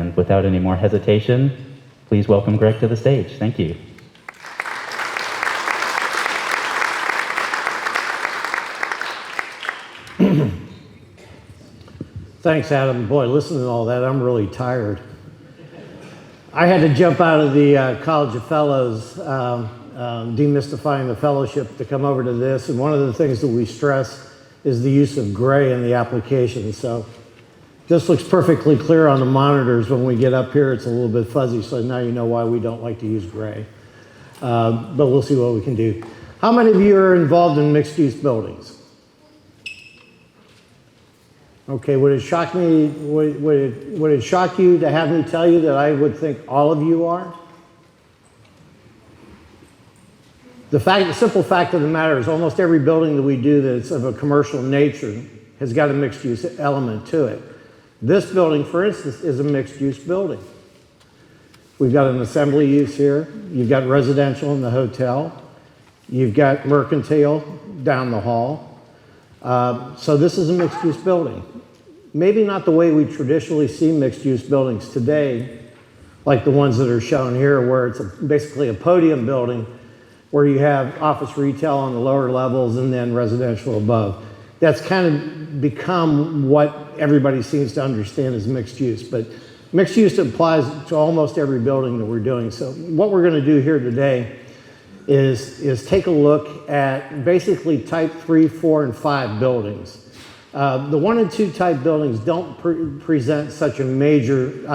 And without any more hesitation, please welcome Greg to the stage. Thank you. Thanks, Adam. Boy, listening to all that, I'm really tired. I had to jump out of the College of Fellows, demystifying the fellowship, to come over to this. And one of the things that we stress is the use of gray in the application. So this looks perfectly clear on the monitors. When we get up here, it's a little bit fuzzy. So now you know why we don't like to use gray. But we'll see what we can do. How many of you are involved in mixed-use buildings? Okay, would it shock me? Would it shock you to have me tell you that I would think all of you are? The simple fact of the matter is almost every building that we do that's of a commercial nature has got a mixed-use element to it. This building, for instance, is a mixed-use building. We've got an assembly use here. You've got residential in the hotel. You've got mercantile down the hall. So this is a mixed-use building. Maybe not the way we traditionally see mixed-use buildings today, like the ones that are shown here, where it's basically a podium building where you have office retail on the lower levels and then residential above. That's kind of become what everybody seems to understand as mixed use, but mixed use applies to almost every building that we're doing. So what we're going to do here today is take a look at basically type 3, 4, and 5 buildings. The 1 and 2 type buildings don't present such a major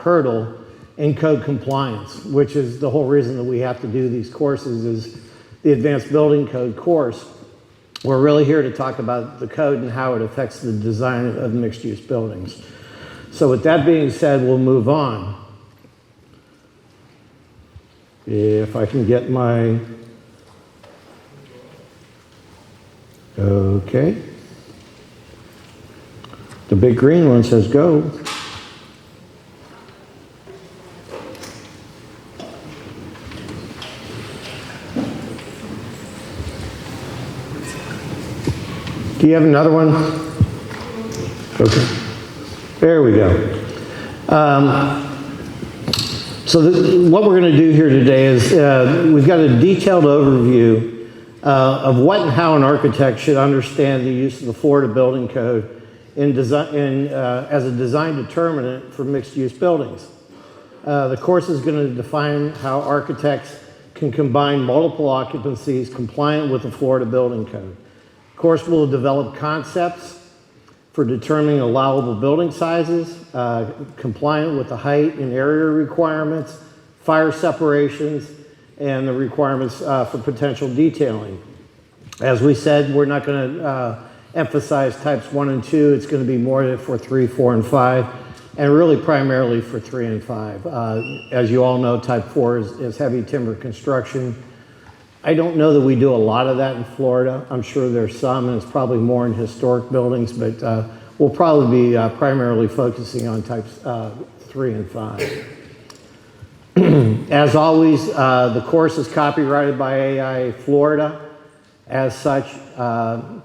hurdle in code compliance, which is the whole reason that we have to do these courses, is the Advanced Building Code course. We're really here to talk about the code and how it affects the design of mixed-use buildings. So with that being said, we'll move on. If I can get my... Okay. The big green one says go. Do you have another one? Okay. There we go. What we're going to do here today is we've got a detailed overview of what and how an architect should understand the use of the Florida Building Code as a design determinant for mixed-use buildings. The course is going to define how architects can combine multiple occupancies compliant with the Florida Building Code. The course will develop concepts for determining allowable building sizes, compliant with the height and area requirements, fire separations, and the requirements for potential detailing. As we said, we're not going to emphasize types 1 and 2. It's going to be more for 3, 4, and 5, and really primarily for 3 and 5. As you all know, type 4 is heavy timber construction. I don't know that we do a lot of that in Florida. I'm sure there's some, and it's probably more in historic buildings, but we'll probably be primarily focusing on types 3 and 5. As always, the course is copyrighted by AI Florida. As such,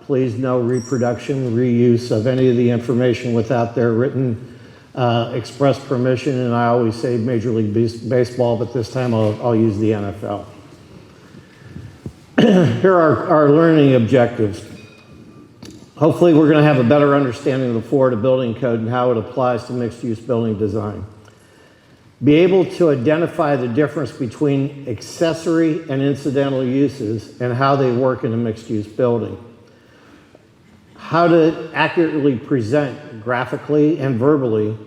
please no reproduction, reuse of any of the information without their written express permission. And I always say Major League Baseball, but this time I'll use the NFL. Here are our learning objectives. Hopefully we're going to have a better understanding of the Florida Building Code and how it applies to mixed-use building design. Be able to identify the difference between accessory and incidental uses and how they work in a mixed-use building. How to accurately present graphically and verbally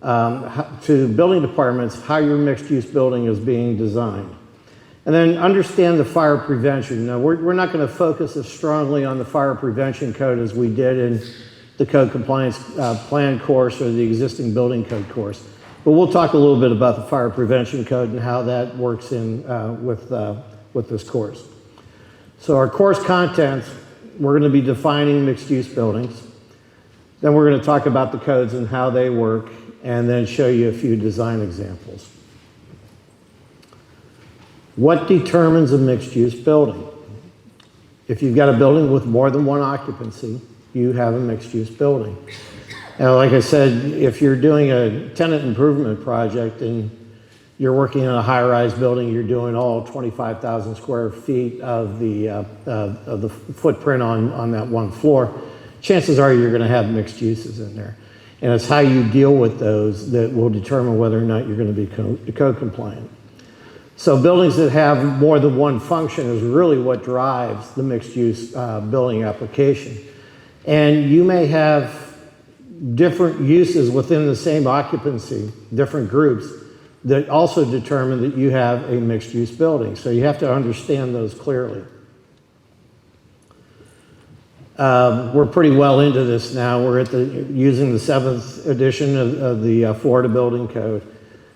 to building departments how your mixed-use building is being designed. And then understand the fire prevention. Now, we're not going to focus as strongly on the fire prevention code as we did in the code compliance plan course or the existing building code course. But we'll talk a little bit about the fire prevention code and how that works in with this course. So our course contents, we're going to be defining mixed-use buildings. Then we're going to talk about the codes and how they work, and then show you a few design examples. What determines a mixed-use building? If you've got a building with more than one occupancy, you have a mixed-use building. Like I said, if you're doing a tenant improvement project and you're working in a high-rise building, you're doing all 25,000 square feet of the footprint on that one floor, chances are you're going to have mixed uses in there. And it's how you deal with those that will determine whether or not you're going to be code compliant. So buildings that have more than one function is really what drives the mixed-use building application. And you may have different uses within the same occupancy, different groups, that also determine that you have a mixed-use building. So you have to understand those clearly. We're pretty well into this now. We're using the 7th edition of the Florida Building Code.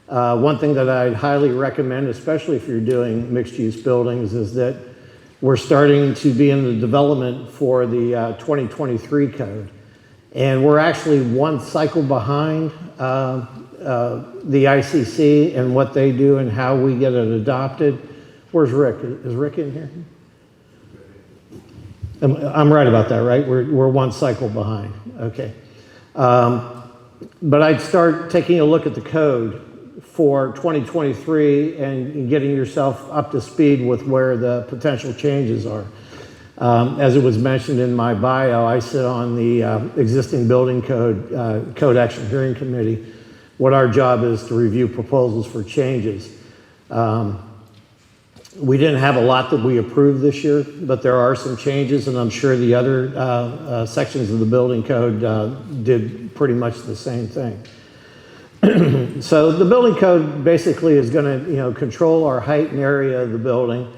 One thing that I'd highly recommend, especially if you're doing mixed-use buildings, is that we're starting to be in the development for the 2023 code. And we're actually one cycle behind the ICC and what they do and how we get it adopted. Where's Rick? Is Rick in here? I'm right about that, right? We're one cycle behind. Okay. But I'd start taking a look at the code for 2023 and getting yourself up to speed with where the potential changes are. As it was mentioned in my bio, I sit on the existing building code action hearing committee. What our job is to review proposals for changes. We didn't have a lot that we approved this year, but there are some changes, and I'm sure the other sections of the building code did pretty much the same thing. So the building code basically is going to, control our height and area of the building,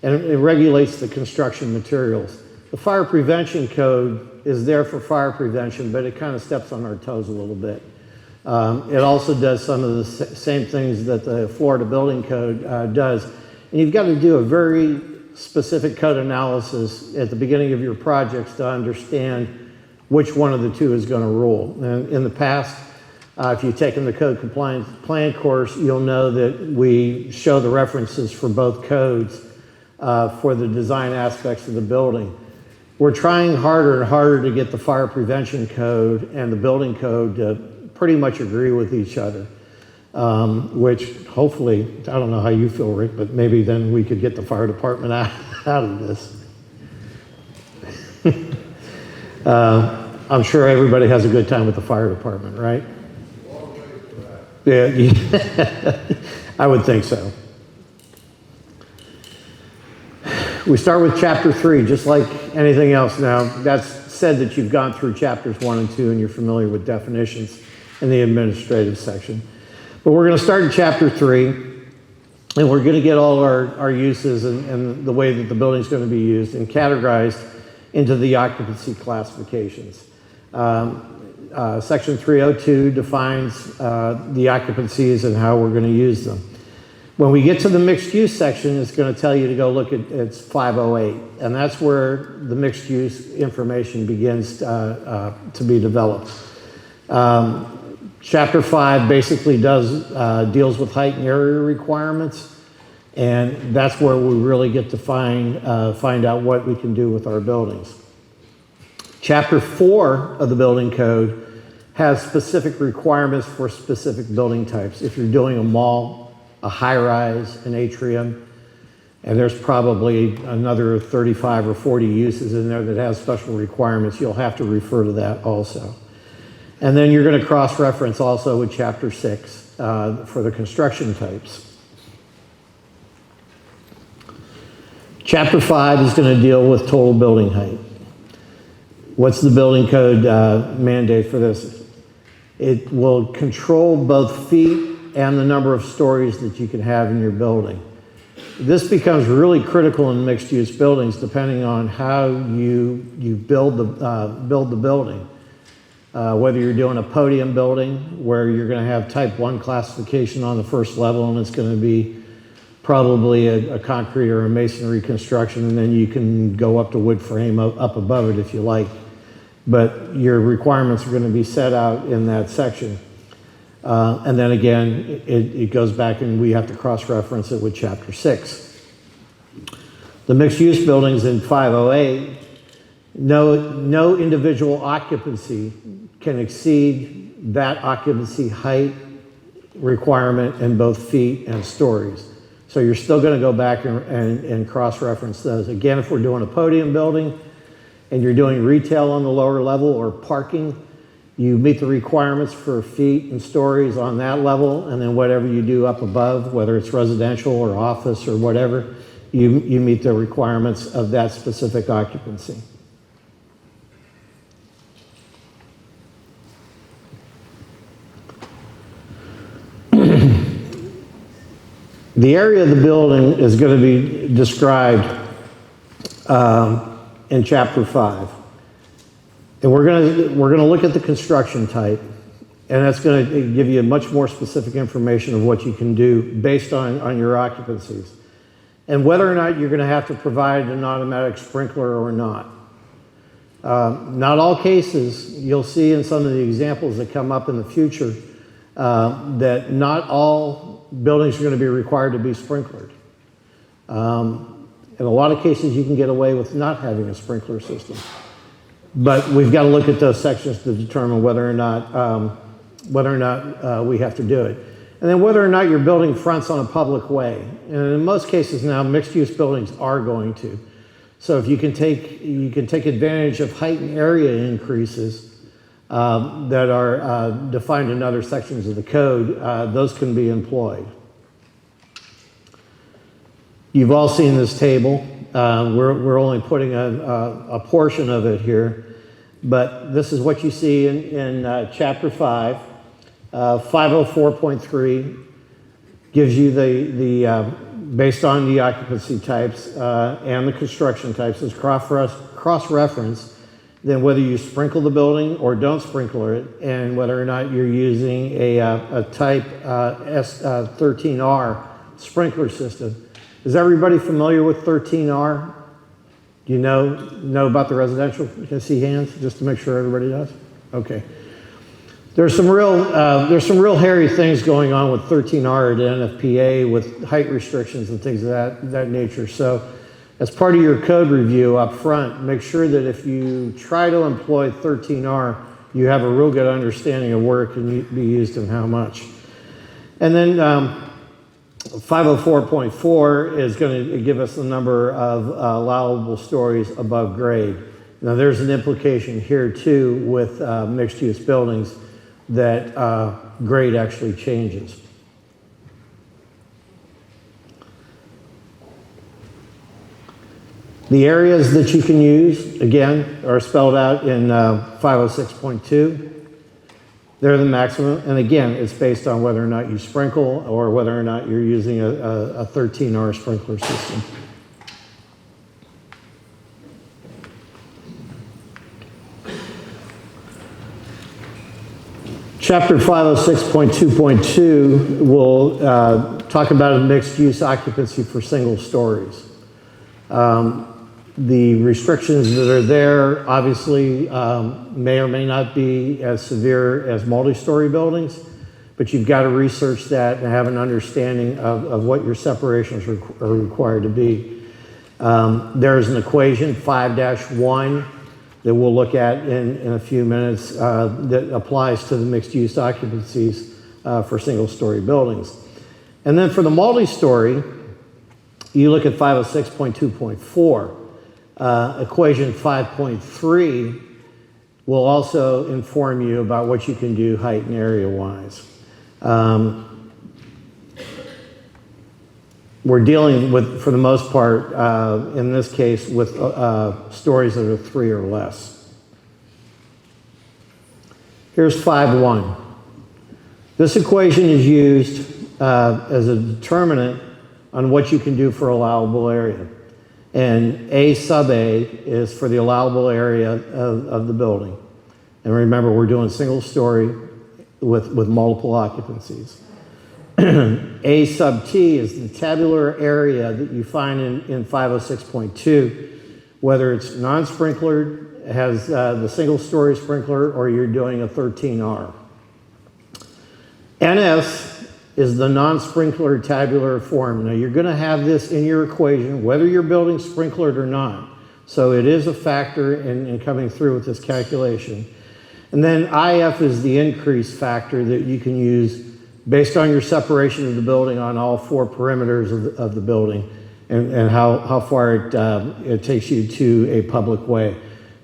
and it regulates the construction materials. The fire prevention code is there for fire prevention, but it kind of steps on our toes a little bit. It also does some of the same things that the Florida Building Code does. And you've got to do a very specific code analysis at the beginning of your projects to understand which one of the two is going to rule. And in the past, if you've taken the code compliance plan course, you'll know that we show the references for both codes for the design aspects of the building. We're trying harder and harder to get the fire prevention code and the building code to pretty much agree with each other, which hopefully, I don't know how you feel, Rick, but maybe then we could get the fire department out of this. I'm sure everybody has a good time with the fire department, right? Yeah, I would think so. We start with chapter 3, just like anything else now. That's said that you've gone through chapters 1 and 2 and you're familiar with definitions in the administrative section. But we're going to start in chapter 3, and we're going to get all our uses and the way that the building is going to be used and categorized into the occupancy classifications. Section 302 defines the occupancies and how we're going to use them. When we get to the mixed use section, it's going to tell you to go look at it's 508, and that's where the mixed use information begins to be developed. Chapter 5 basically deals with height and area requirements, and that's where we really get to find out what we can do with our buildings. Chapter 4 of the building code has specific requirements for specific building types. If you're doing a mall, a high-rise, an atrium, and there's probably another 35 or 40 uses in there that have special requirements, you'll have to refer to that also. And then you're going to cross-reference also with chapter 6 for the construction types. Chapter 5 is going to deal with total building height. What's the building code mandate for this? It will control both feet and the number of stories that you can have in your building. This becomes really critical in mixed-use buildings depending on how you build the building. Whether you're doing a podium building where you're going to have type 1 classification on the first level and it's going to be probably a concrete or a masonry construction, and then you can go up to wood frame up above it if you like. But your requirements are going to be set out in that section. And then again, it goes back and we have to cross-reference it with chapter 6. The mixed-use buildings in 508, no individual occupancy can exceed that occupancy height requirement in both feet and stories. So you're still going to go back and cross-reference those. Again, if we're doing a podium building and you're doing retail on the lower level or parking, you meet the requirements for feet and stories on that level, and then whatever you do up above, whether it's residential or office or whatever, you meet the requirements of that specific occupancy. The area of the building is going to be described in Chapter 5. And we're going to look at the construction type, and that's going to give you much more specific information of what you can do based on your occupancies. And whether or not you're going to have to provide an automatic sprinkler or not. Not all cases, you'll see in some of the examples that come up in the future, that not all buildings are going to be required to be sprinklered. In a lot of cases, you can get away with not having a sprinkler system. But we've got to look at those sections to determine whether or not we have to do it. And then whether or not your building fronts on a public way. And in most cases now, mixed-use buildings are going to. So if you can take advantage of height and area increases that are defined in other sections of the code, those can be employed. You've all seen this table. We're only putting a portion of it here, but this is what you see in Chapter 5. 504.3 gives you the based on the occupancy types and the construction types, is cross-reference then whether you sprinkle the building or don't sprinkle it, and whether or not you're using a type S13R sprinkler system. Is everybody familiar with 13R? Do you know about the residential? Can I see hands just to make sure everybody does? Okay. There's some real hairy things going on with 13R at NFPA with height restrictions and things of that nature. So as part of your code review up front, make sure that if you try to employ 13R, you have a real good understanding of where it can be used and how much. And then 504.4 is going to give us the number of allowable stories above grade. Now there's an implication here too with mixed-use buildings that grade actually changes. The areas that you can use, again, are spelled out in 506.2. They're the maximum, and again, it's based on whether or not you sprinkle or whether or not you're using a 13R sprinkler system. Chapter 506.2.2 will talk about a mixed-use occupancy for single stories. The restrictions that are there obviously may or may not be as severe as multi-story buildings, but you've got to research that and have an understanding of what your separations are required to be. There's an equation, 5-1, that we'll look at in a few minutes that applies to the mixed-use occupancies for single-story buildings. And then for the multi-story, you look at 506.2.4. Equation 5.3 will also inform you about what you can do height and area-wise. We're dealing with, for the most part, in this case, with stories that are 3 or less. Here's 5.1. This equation is used as a determinant on what you can do for allowable area. And A sub A is for the allowable area of the building. And remember, we're doing single story with multiple occupancies. A sub T is the tabular area that you find in 506.2, whether it's non-sprinklered, has the single story sprinkler, or you're doing a 13R. NS is the non-sprinkler tabular form. Now you're going to have this in your equation, whether your building's sprinklered or not. So it is a factor in coming through with this calculation. And then IF is the increase factor that you can use based on your separation of the building on all four perimeters of the building and how far it takes you to a public way.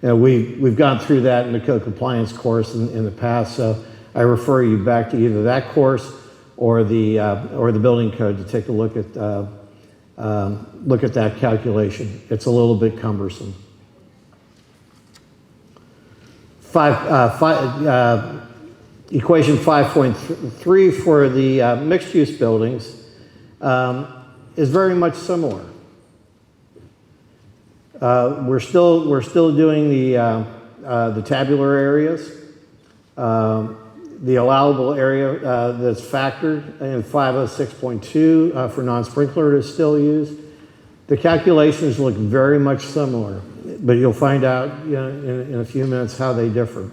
We've gone through that in the code compliance course in the past, so I refer you back to either that course or the building code to take a look at that calculation. It's a little bit cumbersome. Equation 5.3 for the mixed-use buildings is very much similar. We're still doing the tabular areas. The allowable area that's factored in 506.2 for non-sprinkler is still used. The calculations look very much similar, but you'll find out in a few minutes how they differ.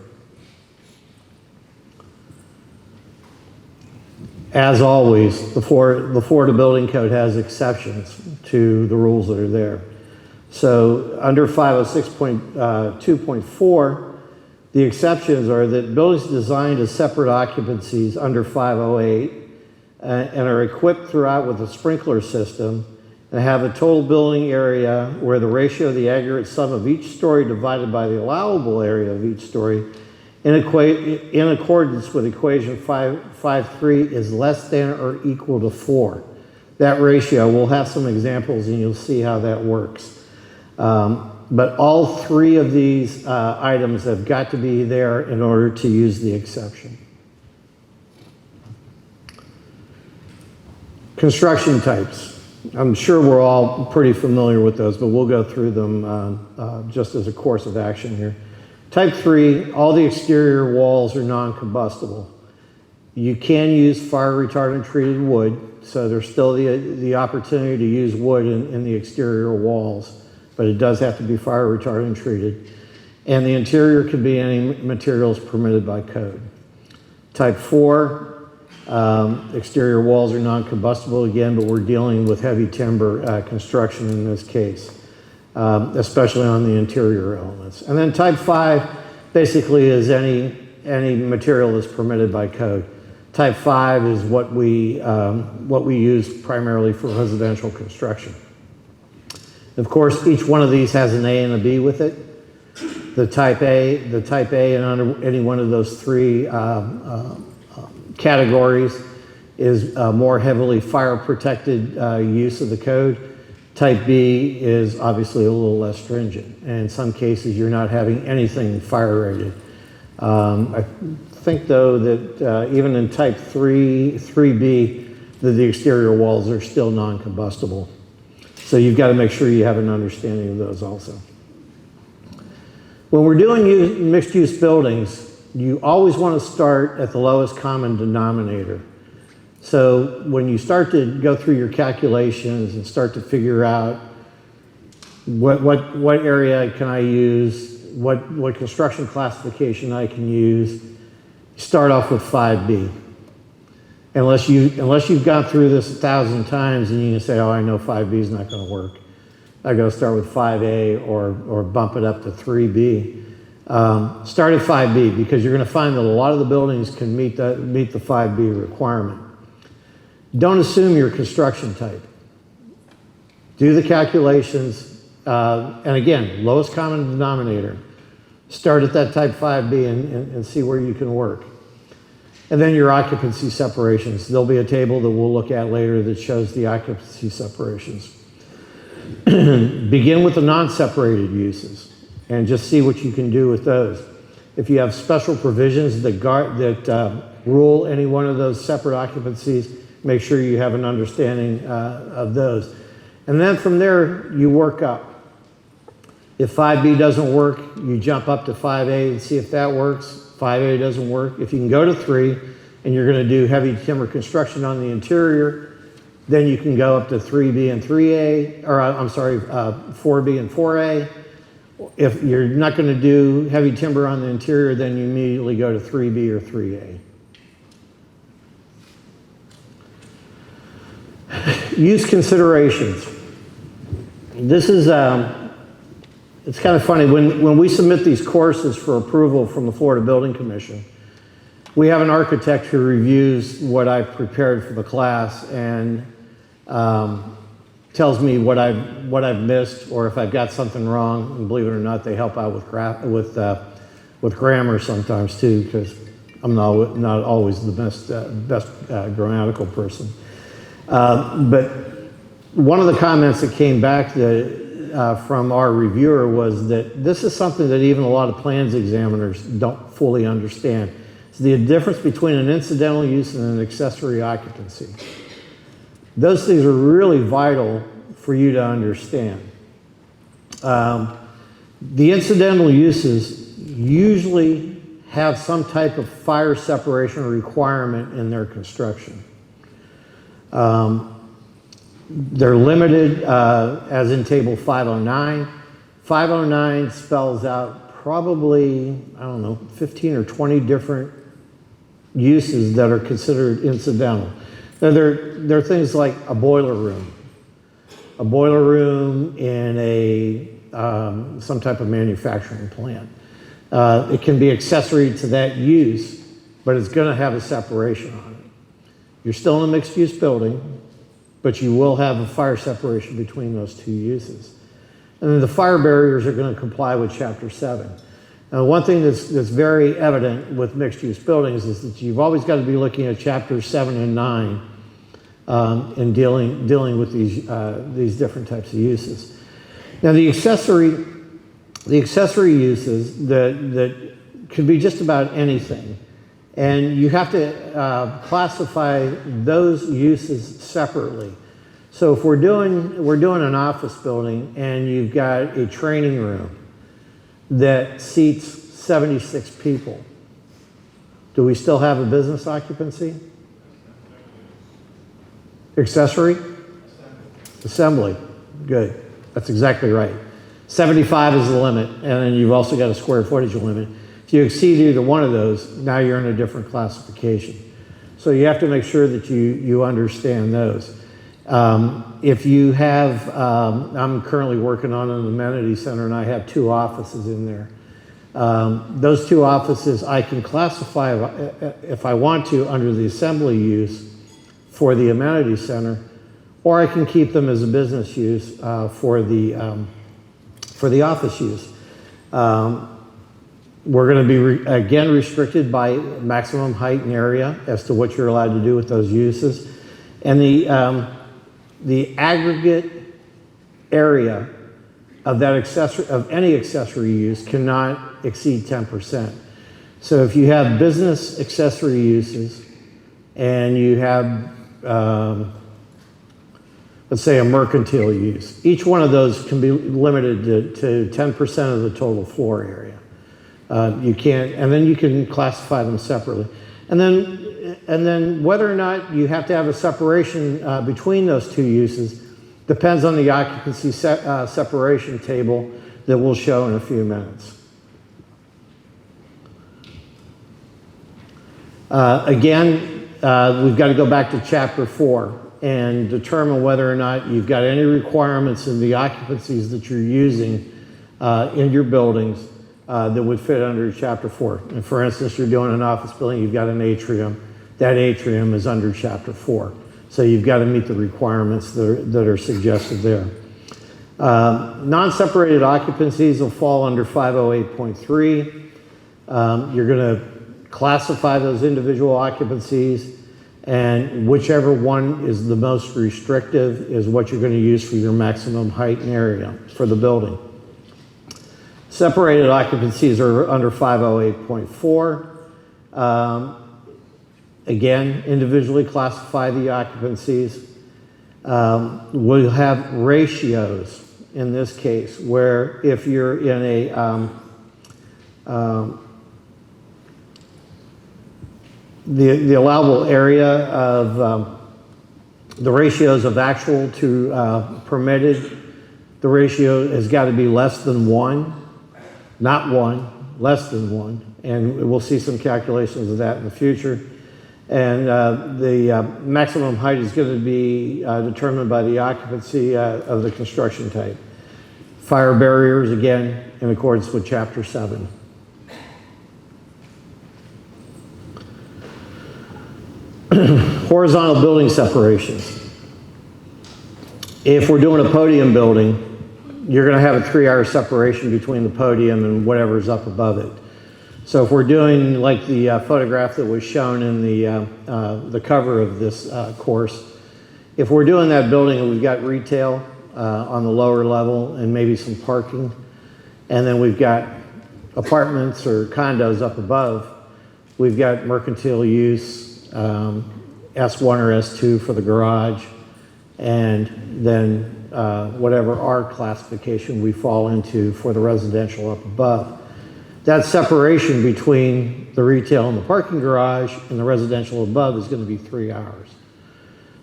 As always, the Florida Building Code has exceptions to the rules that are there. So under 506.2.4, the exceptions are that buildings designed as separate occupancies under 508 and are equipped throughout with a sprinkler system and have a total building area where the ratio of the aggregate sum of each story divided by the allowable area of each story in accordance with equation 5.3 is less than or equal to 4. That ratio, we'll have some examples and you'll see how that works. But all three of these items have got to be there in order to use the exception. Construction types. I'm sure we're all pretty familiar with those, but we'll go through them just as a course of action here. Type 3, all the exterior walls are non-combustible. You can use fire retardant treated wood, so there's still the opportunity to use wood in the exterior walls, but it does have to be fire retardant treated. And the interior can be any materials permitted by code. Type 4, exterior walls are non-combustible again, but we're dealing with heavy timber construction in this case, especially on the interior elements. And then type 5 basically is any material that's permitted by code. Type 5 is what we use primarily for residential construction. Of course, each one of these has an A and a B with it. The type A and under any one of those three categories is more heavily fire protected use of the code. Type B is obviously a little less stringent. And in some cases, you're not having anything fire rated. I think though that even in type 3B, the exterior walls are still non-combustible. So you've got to make sure you have an understanding of those also. When we're doing mixed-use buildings, you always want to start at the lowest common denominator. So when you start to go through your calculations and start to figure out what area can I use, what construction classification I can use, start off with 5B. Unless you've gone through this 1,000 times and you can say, oh, I know 5B is not going to work. I got to start with 5A or bump it up to 3B. Start at 5B because you're going to find that a lot of the buildings can meet the 5B requirement. Don't assume your construction type. Do the calculations, and again, lowest common denominator. Start at that type 5B and see where you can work. And then your occupancy separations. There'll be a table that we'll look at later that shows the occupancy separations. Begin with the non-separated uses and just see what you can do with those. If you have special provisions that rule any one of those separate occupancies, make sure you have an understanding of those. And then from there, you work up. If 5B doesn't work, you jump up to 5A and see if that works. 5A doesn't work. If you can go to 3 and you're going to do heavy timber construction on the interior, then you can go up to 3B and 3A, or I'm sorry, 4B and 4A. If you're not going to do heavy timber on the interior, then you immediately go to 3B or 3A. Use considerations. This is It's kind of funny, when we submit these courses for approval from the Florida Building Commission, we have an architect who reviews what I've prepared for the class and tells me what I've missed or if I've got something wrong. And believe it or not, they help out with grammar sometimes too, because I'm not always the best grammatical person. But one of the comments that came back from our reviewer was that this is something that even a lot of plans examiners don't fully understand. It's the difference between an incidental use and an accessory occupancy. Those things are really vital for you to understand. The incidental uses usually have some type of fire separation requirement in their construction. They're limited, as in table 509. 509 spells out probably, 15 or 20 different uses that are considered incidental. Now, there are things like a boiler room in some type of manufacturing plant. It can be accessory to that use, but it's going to have a separation on it. You're still in a mixed-use building, but you will have a fire separation between those two uses. And then the fire barriers are going to comply with Chapter 7. Now, one thing that's very evident with mixed-use buildings is that you've always got to be looking at Chapters 7 and 9 in dealing with these different types of uses. Now, the accessory uses that could be just about anything, and you have to classify those uses separately. So if we're doing an office building and you've got a training room that seats 76 people, do we still have a business occupancy? Accessory? Assembly. Good. That's exactly right. 75 is the limit, and then you've also got a square footage limit. If you exceed either one of those, now you're in a different classification. So you have to make sure that you understand those. If you have, I'm currently working on an amenity center, and I have 2 offices in there. Those 2 offices I can classify, if I want to, under the assembly use for the amenity center, or I can keep them as a business use for the office use. We're going to be, again, restricted by maximum height and area as to what you're allowed to do with those uses. And the aggregate area of any accessory use cannot exceed 10%. So if you have business accessory uses and you have, let's say, a mercantile use, each one of those can be limited to 10% of the total floor area. You can't, and then you can classify them separately. And then whether or not you have to have a separation between those 2 uses depends on the occupancy separation table that we'll show in a few minutes. Again, we've got to go back to Chapter 4 and determine whether or not you've got any requirements in the occupancies that you're using in your buildings that would fit under Chapter 4. And for instance, you're doing an office building, you've got an atrium. That atrium is under Chapter 4. So you've got to meet the requirements that are suggested there. Non-separated occupancies will fall under 508.3. You're going to classify those individual occupancies, and whichever one is the most restrictive is what you're going to use for your maximum height and area for the building. Separated occupancies are under 508.4. Again, individually classify the occupancies. We'll have ratios in this case where if you're in the allowable area of the ratios of actual to permitted, the ratio has got to be less than 1, not 1, less than 1. And we'll see some calculations of that in the future. And the maximum height is going to be determined by the occupancy of the construction type. Fire barriers, again, in accordance with Chapter 7. Horizontal building separations. If we're doing a podium building, you're going to have a 3-hour separation between the podium and whatever's up above it. So if we're doing like the photograph that was shown in the cover of this course, if we're doing that building and we've got retail on the lower level and maybe some parking, and then we've got apartments or condos up above, we've got mercantile use, S1 or S2 for the garage, and then whatever R classification we fall into for the residential up above. That separation between the retail and the parking garage and the residential above is going to be 3 hours.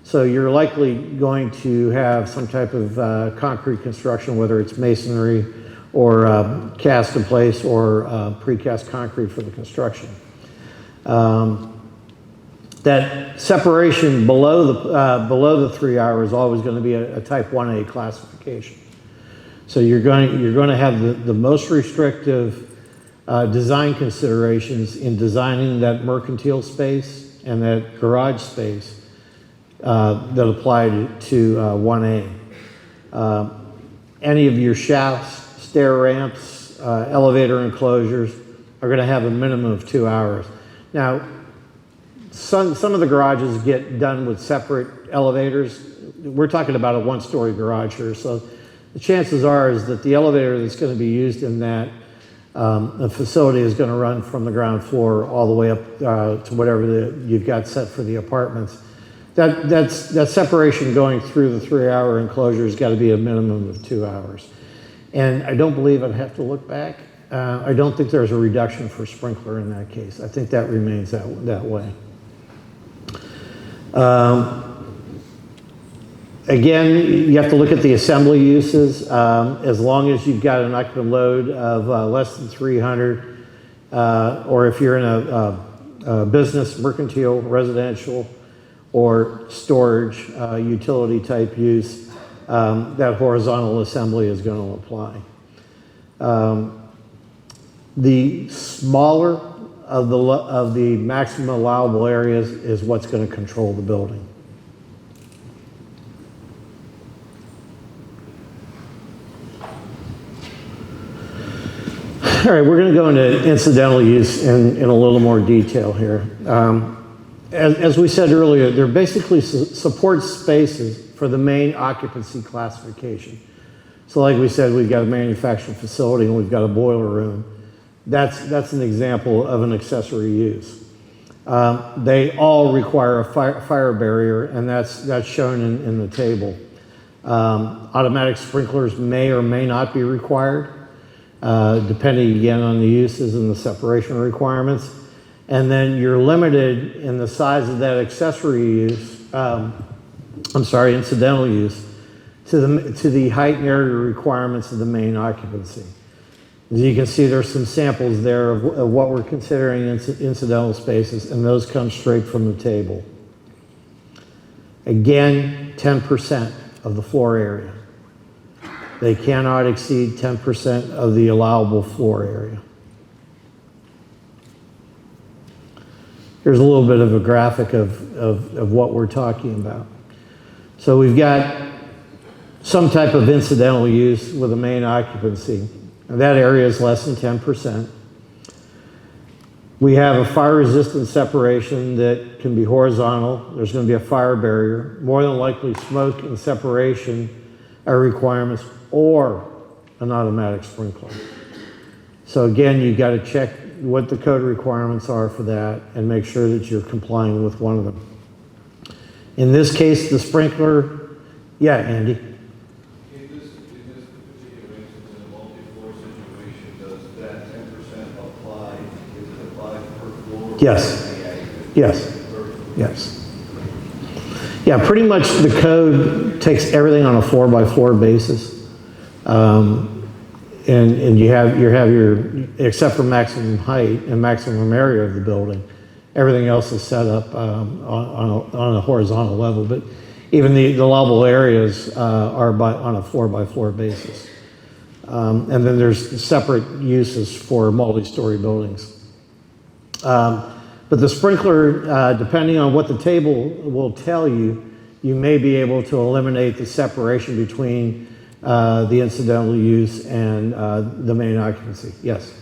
So you're likely going to have some type of concrete construction, whether it's masonry or cast in place or precast concrete for the construction. That separation below the 3 hours is always going to be a type 1A classification. So you're going to have the most restrictive design considerations in designing that mercantile space and that garage space that apply to 1A. Any of your shafts, stair ramps, elevator enclosures are going to have a minimum of 2 hours. Now, some of the garages get done with separate elevators. We're talking about a 1-story garage here, so the chances are is that the elevator that's going to be used in that the facility is going to run from the ground floor all the way up to whatever you've got set for the apartments. That separation going through the 3-hour enclosure has got to be a minimum of 2 hours. And I don't believe I'd have to look back. I don't think there's a reduction for sprinkler in that case. I think that remains that way. Again, you have to look at the assembly uses. As long as you've got an occupant load of less than 300, or if you're in a business, mercantile, residential, or storage, utility type use, that horizontal assembly is going to apply. The smaller of the maximum allowable areas is what's going to control the building. All right, we're going to go into incidental use in a little more detail here. As we said earlier, they're basically support spaces for the main occupancy classification. So like we said, we've got a manufacturing facility and we've got a boiler room. That's an example of an accessory use. They all require a fire barrier, and that's shown in the table. Automatic sprinklers may or may not be required, depending again on the uses and the separation requirements. And then you're limited in the size of that accessory use, incidental use, to the height and area requirements of the main occupancy. As you can see, there's some samples there of what we're considering incidental spaces, and those come straight from the table. Again, 10% of the floor area. They cannot exceed 10% of the allowable floor area. Here's a little bit of a graphic of what we're talking about. So we've got some type of incidental use with a main occupancy. And that area is less than 10%. We have a fire-resistant separation that can be horizontal. There's going to be a fire barrier. More than likely, smoke and separation are requirements, or an automatic sprinkler. So again, you've got to check what the code requirements are for that and make sure that you're complying with one of them. In this case, the sprinkler, yeah, Andy. In this particular instance, in a multi-floor situation, does that 10% apply? Is it applied per floor? Yes. Yes. Yeah, pretty much the code takes everything on a 4x4 basis. And you have your, except for maximum height and maximum area of the building, everything else is set up on a horizontal level. But even the allowable areas are on a floor by floor basis. And then there's separate uses for multi-story buildings. But the sprinkler, depending on what the table will tell you, you may be able to eliminate the separation between the incidental use and the main occupancy. Yes?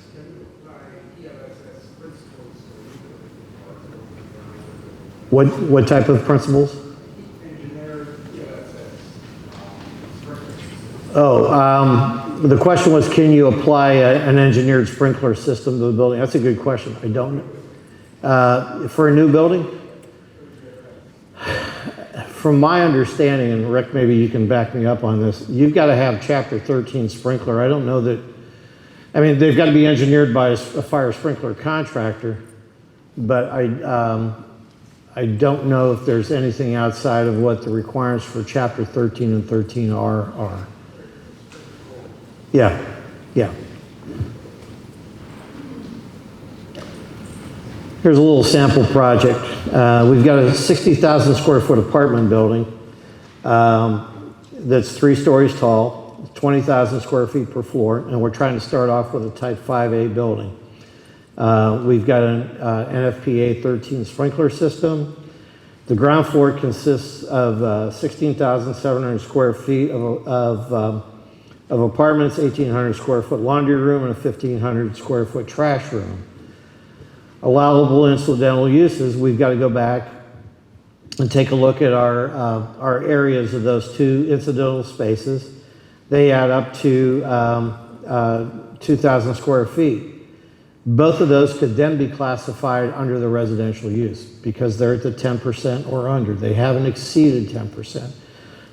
What type of principles? The question was, can you apply an engineered sprinkler system to the building? That's a good question. I don't know. For a new building? From my understanding, and Rick, maybe you can back me up on this, you've got to have Chapter 13 sprinkler. I don't know that, I mean, they've got to be engineered by a fire sprinkler contractor, but I don't know if there's anything outside of what the requirements for Chapter 13 and 13R are. Yeah, yeah. Here's a little sample project. We've got a 60,000 square foot apartment building that's 3 stories tall, 20,000 square feet per floor, and we're trying to start off with a type 5A building. We've got an NFPA 13 sprinkler system. The ground floor consists of 16,700 square feet of apartments, 1,800 square foot laundry room, and a 1,500 square foot trash room. Allowable incidental uses, we've got to go back and take a look at our areas of those 2 incidental spaces. They add up to 2,000 square feet. Both of those could then be classified under the residential use because they're at the 10% or under. They haven't exceeded 10%.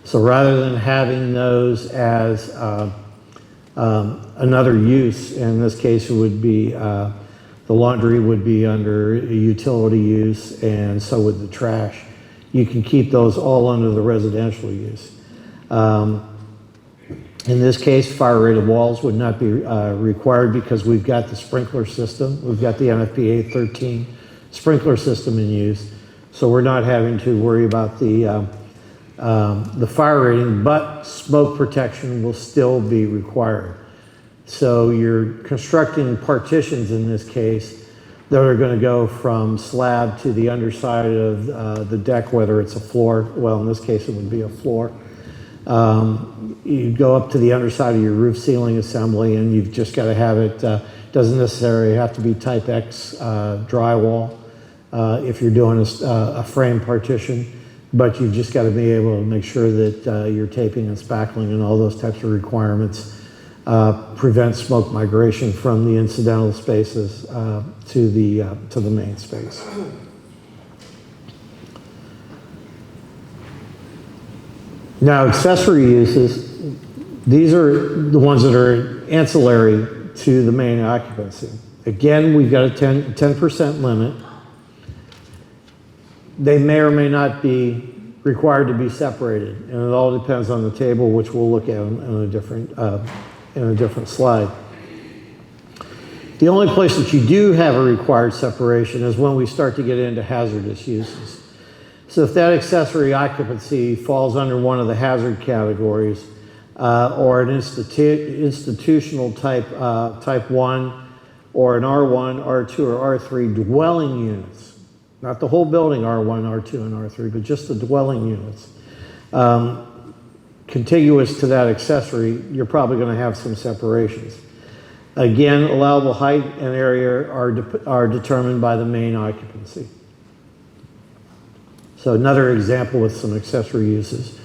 So rather than having those as another use, in this case it would be the laundry would be under a utility use, and so would the trash. You can keep those all under the residential use. In this case, fire-rated walls would not be required because we've got the sprinkler system. We've got the NFPA 13 sprinkler system in use, so we're not having to worry about the fire rating, but smoke protection will still be required. So you're constructing partitions in this case that are going to go from slab to the underside of the deck, whether it's a floor. Well, in this case, it would be a floor. You go up to the underside of your roof ceiling assembly, and you've just got to have it. Doesn't necessarily have to be type X drywall if you're doing a frame partition, but you've just got to be able to make sure that your taping and spackling and all those types of requirements prevent smoke migration from the incidental spaces to the main space. Now, accessory uses, these are the ones that are ancillary to the main occupancy. Again, we've got a 10% limit. They may or may not be required to be separated, and it all depends on the table, which we'll look at in a different slide. The only place that you do have a required separation is when we start to get into hazardous uses. So if that accessory occupancy falls under one of the hazard categories, or an institutional type 1, or an R1, R2, or R3 dwelling units, not the whole building R1, R2, and R3, but just the dwelling units, contiguous to that accessory, you're probably going to have some separations. Again, allowable height and area are determined by the main occupancy. So another example with some accessory uses.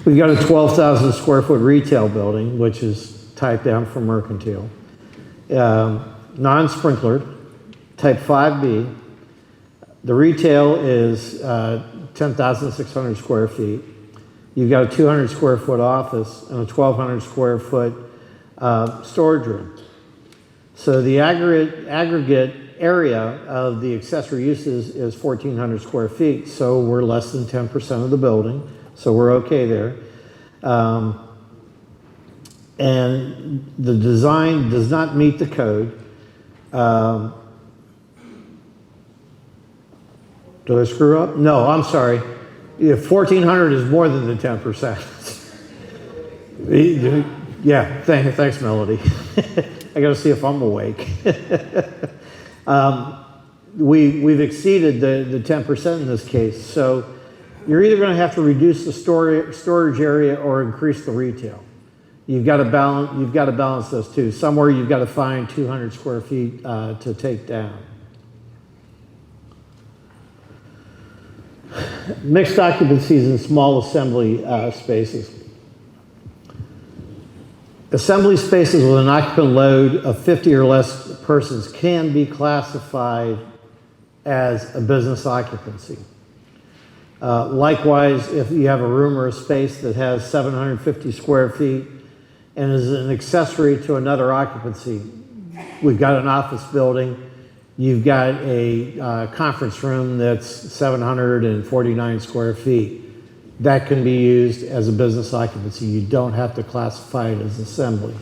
We've got a 12,000 square foot retail building, which is type M for mercantile. Non-sprinklered, type 5B. The retail is 10,600 square feet. You've got a 200 square foot office and a 1,200 square foot storage room. So the aggregate area of the accessory uses is 1,400 square feet, so we're less than 10% of the building, so we're okay there. And the design does not meet the code. Did I screw up? No, I'm sorry. 1,400 is more than the 10%. Yeah, thanks, Melody. I got to see if I'm awake. We've exceeded the 10% in this case, so you're either going to have to reduce the storage area or increase the retail. You've got to balance those two. Somewhere you've got to find 200 square feet to take down. Mixed occupancies in small assembly spaces. Assembly spaces with an occupant load of 50 or less persons can be classified as a business occupancy. Likewise, if you have a room or a space that has 750 square feet and is an accessory to another occupancy, we've got an office building, you've got a conference room that's 749 square feet. That can be used as a business occupancy. You don't have to classify it as assembly.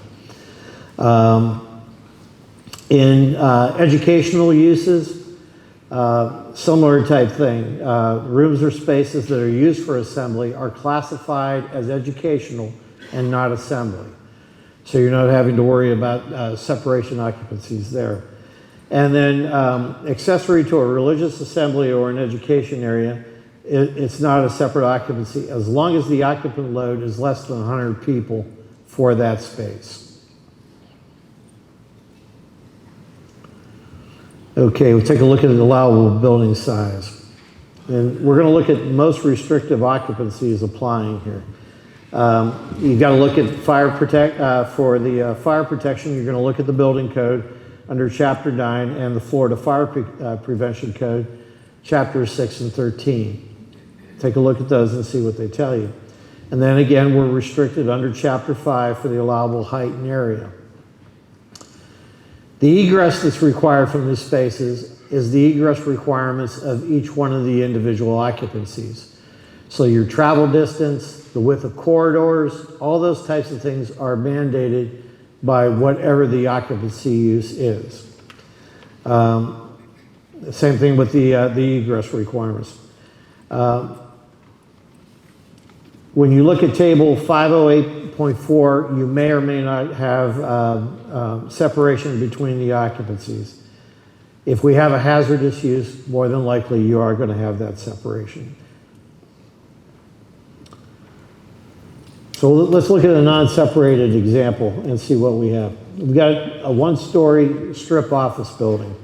In educational uses, similar type thing. Rooms or spaces that are used for assembly are classified as educational and not assembly. So you're not having to worry about separation occupancies there. And then accessory to a religious assembly or an education area, it's not a separate occupancy as long as the occupant load is less than 100 people for that space. Okay, we'll take a look at the allowable building size. And we're going to look at most restrictive occupancies applying here. You've got to look at fire protection. You're going to look at the building code under Chapter 9 and the Florida Fire Prevention Code, Chapters 6 and 13. Take a look at those and see what they tell you. And then again, we're restricted under Chapter 5 for the allowable height and area. The egress that's required from these spaces is the egress requirements of each one of the individual occupancies. So your travel distance, the width of corridors, all those types of things are mandated by whatever the occupancy use is. Same thing with the egress requirements. When you look at table 508.4, you may or may not have separation between the occupancies. If we have a hazardous use, more than likely you are going to have that separation. So let's look at a non-separated example and see what we have. We've got a one-story strip office building.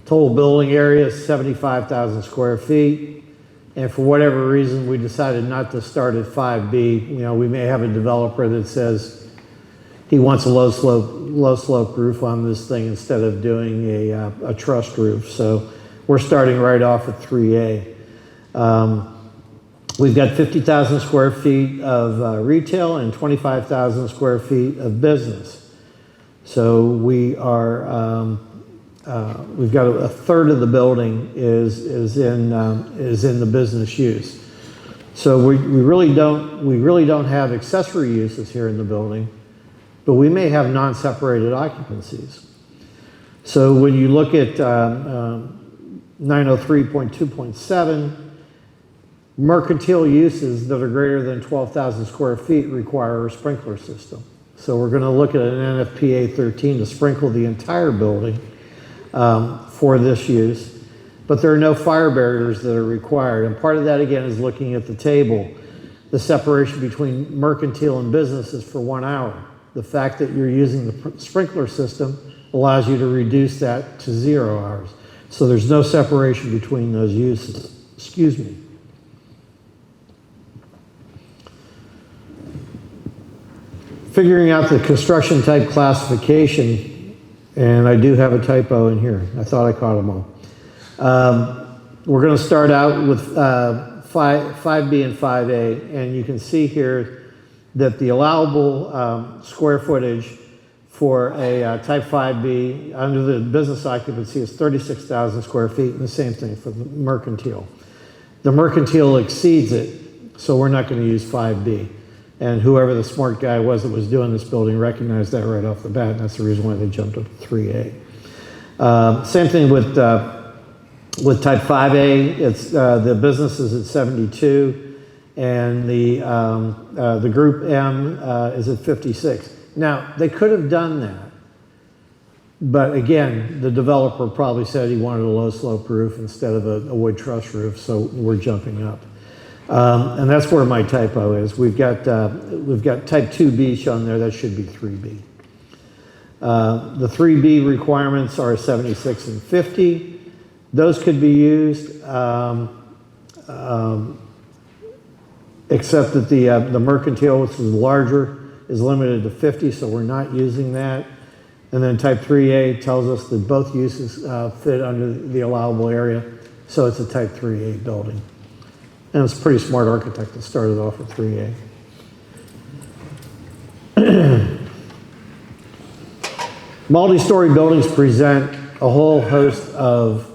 Total building area is 75,000 square feet. And for whatever reason, we decided not to start at 5B. You know, we may have a developer that says he wants a low slope roof on this thing instead of doing a trussed roof. So we're starting right off at 3A. We've got 50,000 square feet of retail and 25,000 square feet of business. So we are, we've got a third of the building is in the business use. So we really don't have accessory uses here in the building, but we may have non-separated occupancies. So when you look at 903.2.7, mercantile uses that are greater than 12,000 square feet require a sprinkler system. So we're going to look at an NFPA 13 to sprinkle the entire building for this use, but there are no fire barriers that are required. And part of that, again, is looking at the table. The separation between mercantile and business is for 1 hour. The fact that you're using the sprinkler system allows you to reduce that to 0 hours. So there's no separation between those uses. Excuse me. Figuring out the construction type classification, and I do have a typo in here. I thought I caught them all. We're going to start out with 5B and 5A, and you can see here that the allowable square footage for a type 5B under the business occupancy is 36,000 square feet, and the same thing for the mercantile. The mercantile exceeds it, so we're not going to use 5B. And whoever the smart guy was that was doing this building recognized that right off the bat, and that's the reason why they jumped up to 3A. Same thing with type 5A. It's the business is at 72, and the group M is at 56. Now, they could have done that, but again, the developer probably said he wanted a low slope roof instead of a wood truss roof, so we're jumping up. And that's where my typo is. We've got type 2B shown there, that should be 3B. The 3B requirements are 76 and 50. Those could be used, except that the mercantile, which is larger, is limited to 50, so we're not using that. And then type 3A tells us that both uses fit under the allowable area, so it's a type 3A building. And it's a pretty smart architect that started off with 3A. Multi-story buildings present a whole host of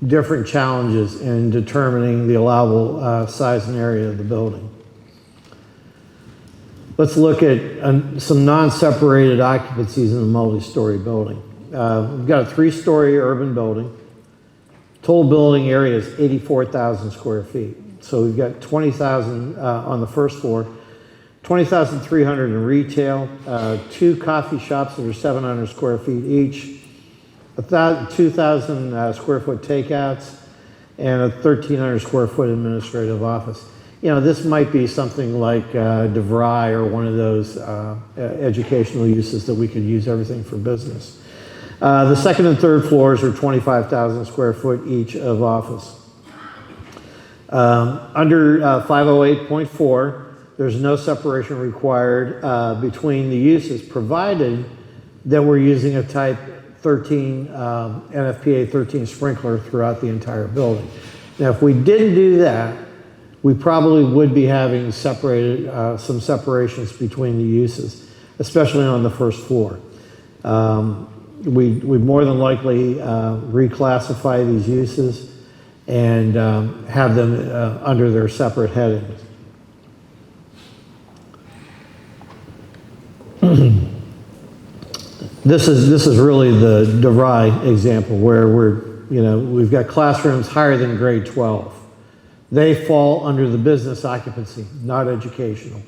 different challenges in determining the allowable size and area of the building. Let's look at some non-separated occupancies in a multi-story building. We've got a 3-story urban building. Total building area is 84,000 square feet. So we've got 20,000 on the first floor, 20,300 in retail, 2 coffee shops that are 700 square feet each, 2,000 square foot takeouts, and a 1,300 square foot administrative office. You know, this might be something like DeVry or one of those educational uses that we could use everything for business. The second and third floors are 25,000 square foot each of office. Under 508.4, there's no separation required between the uses, provided that we're using a type 13 NFPA 13 sprinkler throughout the entire building. Now, if we didn't do that, we probably would be having separated some separations between the uses, especially on the first floor. We'd more than likely reclassify these uses and have them under their separate headings. This is really the DeVry example where we've got classrooms higher than grade 12. They fall under the business occupancy, not educational.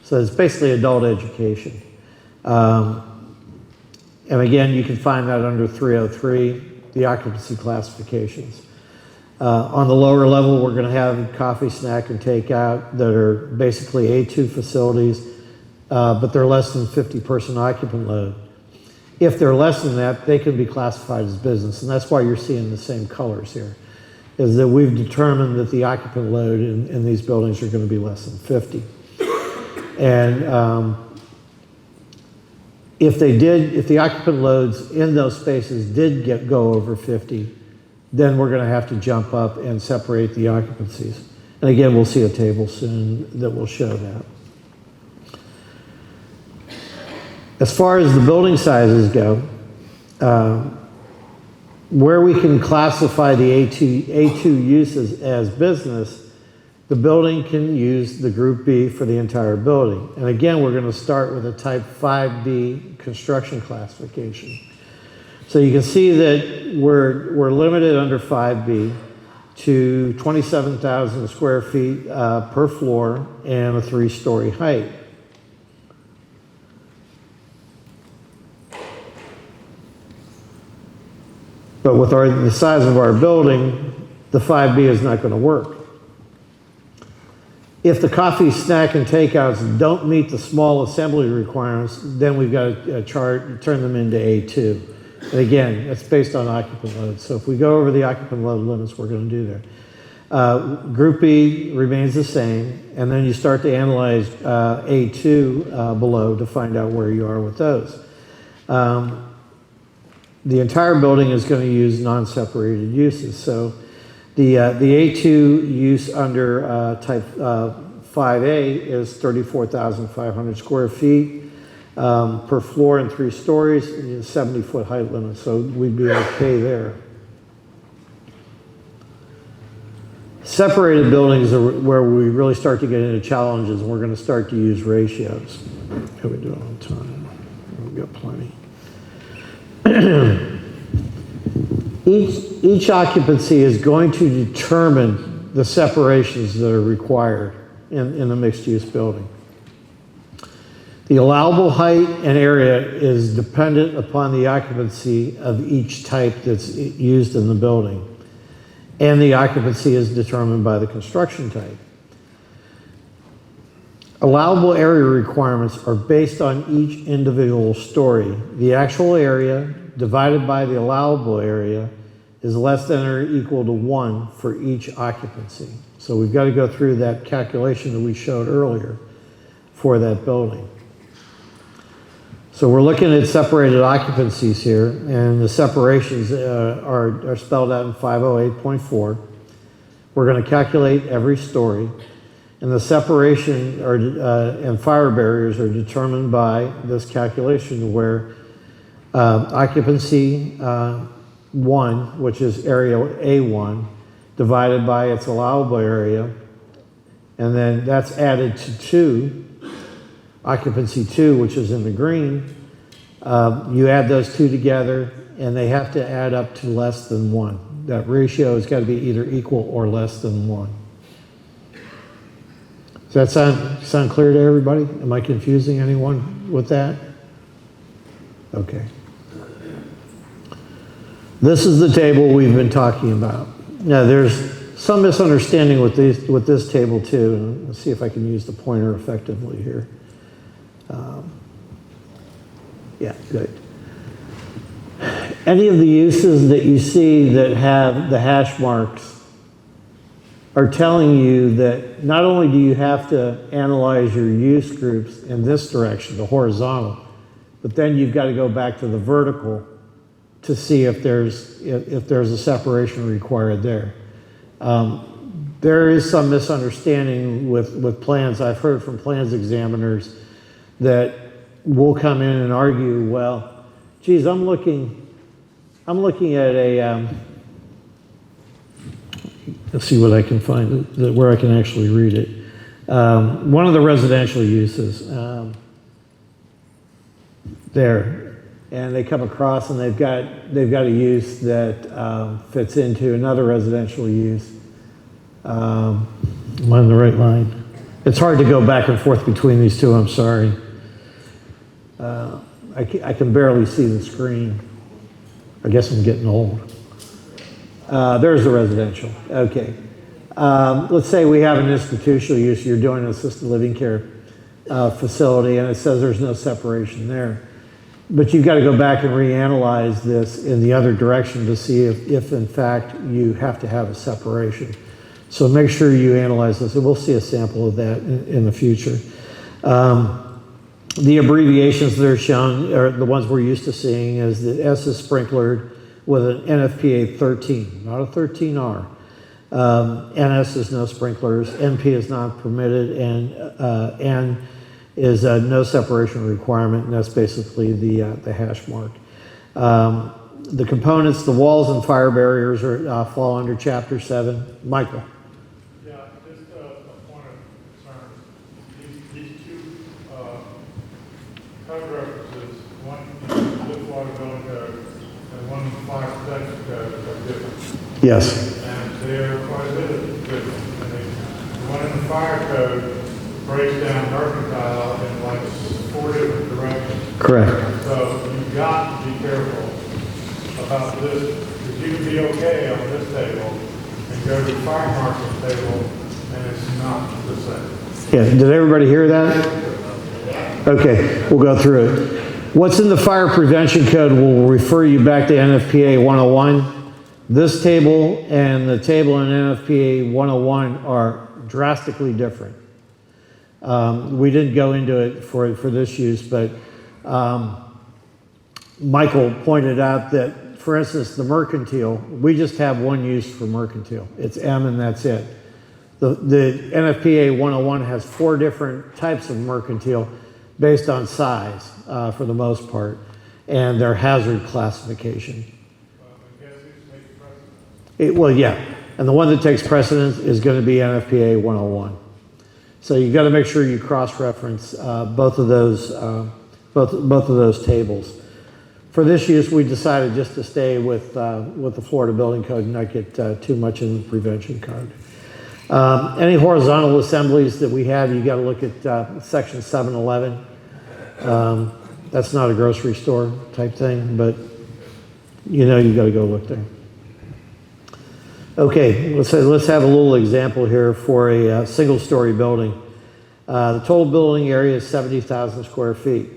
So it's basically adult education. And again, you can find that under 303, the occupancy classifications. On the lower level, we're going to have coffee, snack, and takeout that are basically A2 facilities, but they're less than 50-person occupant load. If they're less than that, they can be classified as business, and that's why you're seeing the same colors here, is that we've determined that the occupant load in these buildings are going to be less than 50. And if the occupant loads in those spaces did go over 50, then we're going to have to jump up and separate the occupancies. And again, we'll see a table soon that will show that. As far as the building sizes go, where we can classify the A2 uses as business, the building can use the Group B for the entire building. And again, we're going to start with a Type 5B construction classification. So you can see that we're limited under 5B to 27,000 square feet per floor and a 3-story height. But with the size of our building, the 5B is not going to work. If the coffee, snack, and takeouts don't meet the small assembly requirements, then we've got to turn them into A2. And again, it's based on occupant load. So if we go over the occupant load limits, we're going to do that. Group B remains the same, and then you start to analyze A2 below to find out where you are with those. The entire building is going to use non-separated uses. So the A2 use under type 5A is 34,500 square feet per floor and 3 stories, and 70-foot height limit. So we'd be okay there. Separated buildings are where we really start to get into challenges, and we're going to start to use ratios. How we doing on time? We've got plenty. Each occupancy is going to determine the separations that are required in a mixed-use building. The allowable height and area is dependent upon the occupancy of each type that's used in the building. And the occupancy is determined by the construction type. Allowable area requirements are based on each individual story. The actual area divided by the allowable area is less than or equal to 1 for each occupancy. So we've got to go through that calculation that we showed earlier for that building. So we're looking at separated occupancies here, and the separations are spelled out in 508.4. We're going to calculate every story, and the separation and fire barriers are determined by this calculation where occupancy 1, which is area A1, divided by its allowable area, and then that's added to 2, occupancy 2, which is in the green. You add those two together, and they have to add up to less than 1. That ratio has got to be either equal or less than 1. Does that sound clear to everybody? Am I confusing anyone with that? Okay. This is the table we've been talking about. Now, there's some misunderstanding with this table too, and let's see if I can use the pointer effectively here. Yeah, good. Any of the uses that you see that have the hash marks are telling you that not only do you have to analyze your use groups in this direction, the horizontal, but then you've got to go back to the vertical to see if there's a separation required there. There is some misunderstanding with plans. I've heard from plans examiners that will come in and argue, well, geez, I'm looking at a, let's see what I can find, where I can actually read it. One of the residential uses there, and they come across and they've got a use that fits into another residential use. Am I on the right line? It's hard to go back and forth between these two, I'm sorry. I can barely see the screen. I guess I'm getting old. There's the residential. Okay. Let's say we have an institutional use. You're doing an assisted living care facility, and it says there's no separation there. But you've got to go back and reanalyze this in the other direction to see if in fact, you have to have a separation. So make sure you analyze this, and we'll see a sample of that in the future. The abbreviations that are shown are the ones we're used to seeing, is that S is sprinklered with an NFPA 13, not a 13R. NS is no sprinklers, NP is not permitted, and N is no separation requirement, and that's basically the hash mark. The components, the walls and fire barriers fall under Chapter 7. Michael. Yeah, just a point of concern. These two code references, one in the water building code and one in the fire protection code, are different. Yes. And they're quite a bit different. I mean, the one in the fire code breaks down mercantile in like 4 different directions. Correct. So you've got to be careful about this, because you can be okay on this table and go to the fire marshal table and it's not the same. Yeah, did everybody hear that? Okay, we'll go through it. What's in the fire prevention code will refer you back to NFPA 101. This table and the table in NFPA 101 are drastically different. We didn't go into it for this use, but Michael pointed out that, for instance, the mercantile, we just have one use for mercantile. It's M and that's it. The NFPA 101 has 4 different types of mercantile based on size for the most part, and their hazard classification. Well, yeah, and the one that takes precedence is going to be NFPA 101. So you've got to make sure you cross-reference both of those tables. For this use, we decided just to stay with the Florida Building Code and not get too much in the prevention code. Any horizontal assemblies that we have, you got to look at section 711. That's not a grocery store type thing, but you got to go look there. Okay, let's have a little example here for a single-story building. The total building area is 70,000 square feet.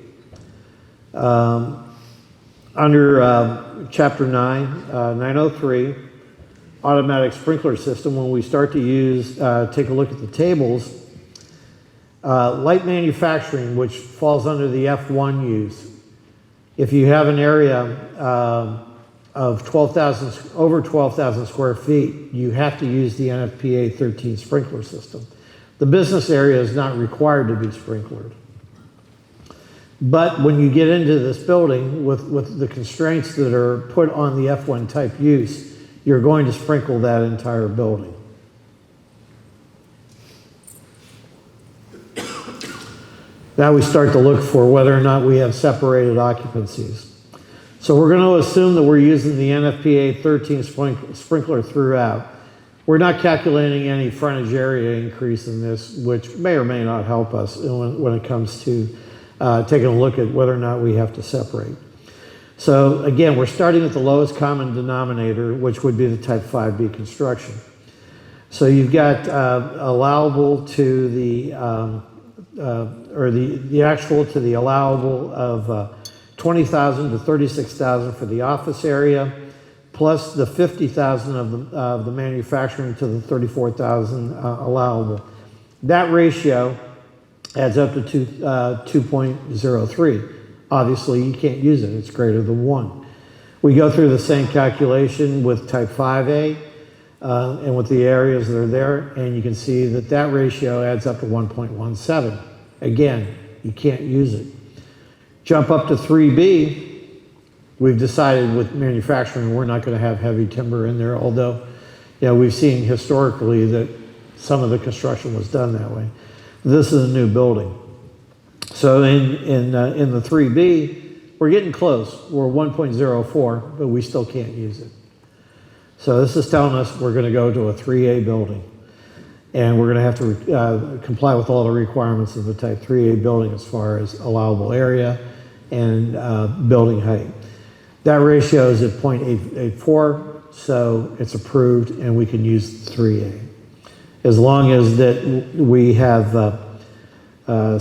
Under Chapter 9, 903, automatic sprinkler system, when we start to use, take a look at the tables, light manufacturing, which falls under the F1 use. If you have an area of over 12,000 square feet, you have to use the NFPA 13 sprinkler system. The business area is not required to be sprinklered. But when you get into this building with the constraints that are put on the F1 type use, you're going to sprinkle that entire building. Now we start to look for whether or not we have separated occupancies. So we're going to assume that we're using the NFPA 13 sprinkler throughout. We're not calculating any frontage area increase in this, which may or may not help us when it comes to taking a look at whether or not we have to separate. So again, we're starting at the lowest common denominator, which would be the type 5B construction. So you've got allowable to the, or the actual to the allowable of 20,000 to 36,000 for the office area, plus the 50,000 of the manufacturing to the 34,000 allowable. That ratio adds up to 2.03. Obviously, you can't use it. It's greater than 1. We go through the same calculation with type 5A and with the areas that are there, and you can see that that ratio adds up to 1.17. Again, you can't use it. Jump up to 3B. We've decided with manufacturing we're not going to have heavy timber in there, although we've seen historically that some of the construction was done that way. This is a new building. So in the 3B, we're getting close. We're 1.04, but we still can't use it. So this is telling us we're going to go to a 3A building. And we're going to have to comply with all the requirements of the type 3A building as far as allowable area and building height. That ratio is at 0.884, so it's approved and we can use 3A. As long as that we have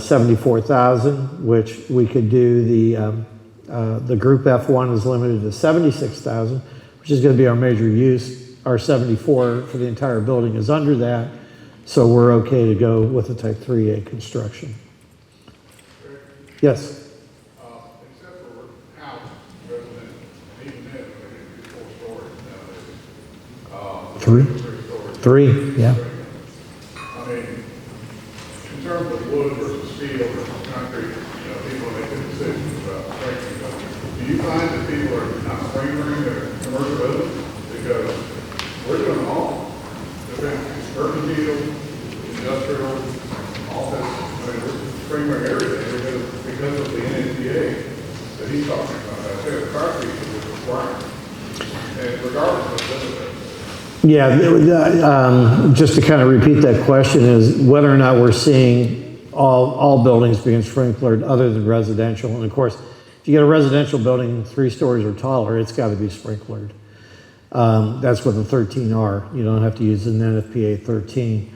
74,000, which we could do the group F1 is limited to 76,000, which is going to be our major use. Our 74 for the entire building is under that, so we're okay to go with the type 3A construction. Yes? Except for house, resident, even if it's 4 stories nowadays. 3? 3, yeah. I mean, in terms of wood versus steel versus concrete, people make good decisions about sprinkling. Do you find that people are not sprinkling their commercial buildings? Because we're doing all. There's urban deals, industrial, office, I mean, we're sprinkling everything because of the NFPA that he's talking about. I said the car piece is required. And regardless of benefits. Yeah, just to kind of repeat that question is whether or not we're seeing all buildings being sprinklered other than residential. And of course, if you get a residential building 3 stories or taller, it's got to be sprinklered. That's what the 13R. You don't have to use an NFPA 13.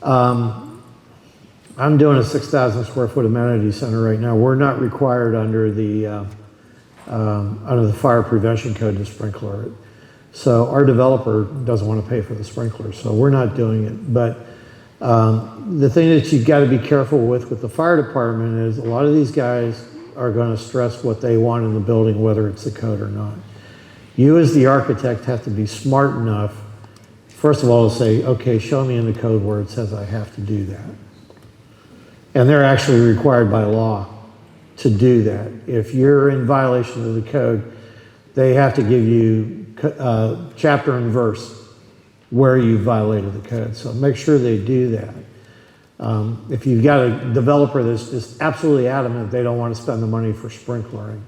I'm doing a 6,000 square foot amenity center right now. We're not required under the fire prevention code to sprinkler it. So our developer doesn't want to pay for the sprinkler, so we're not doing it. But the thing that you've got to be careful with the fire department is a lot of these guys are going to stress what they want in the building, whether it's the code or not. You as the architect have to be smart enough, first of all, to say, okay, show me in the code where it says I have to do that. And they're actually required by law to do that. If you're in violation of the code, they have to give you chapter and verse where you violated the code. So make sure they do that. If you've got a developer that's just absolutely adamant they don't want to spend the money for sprinklering,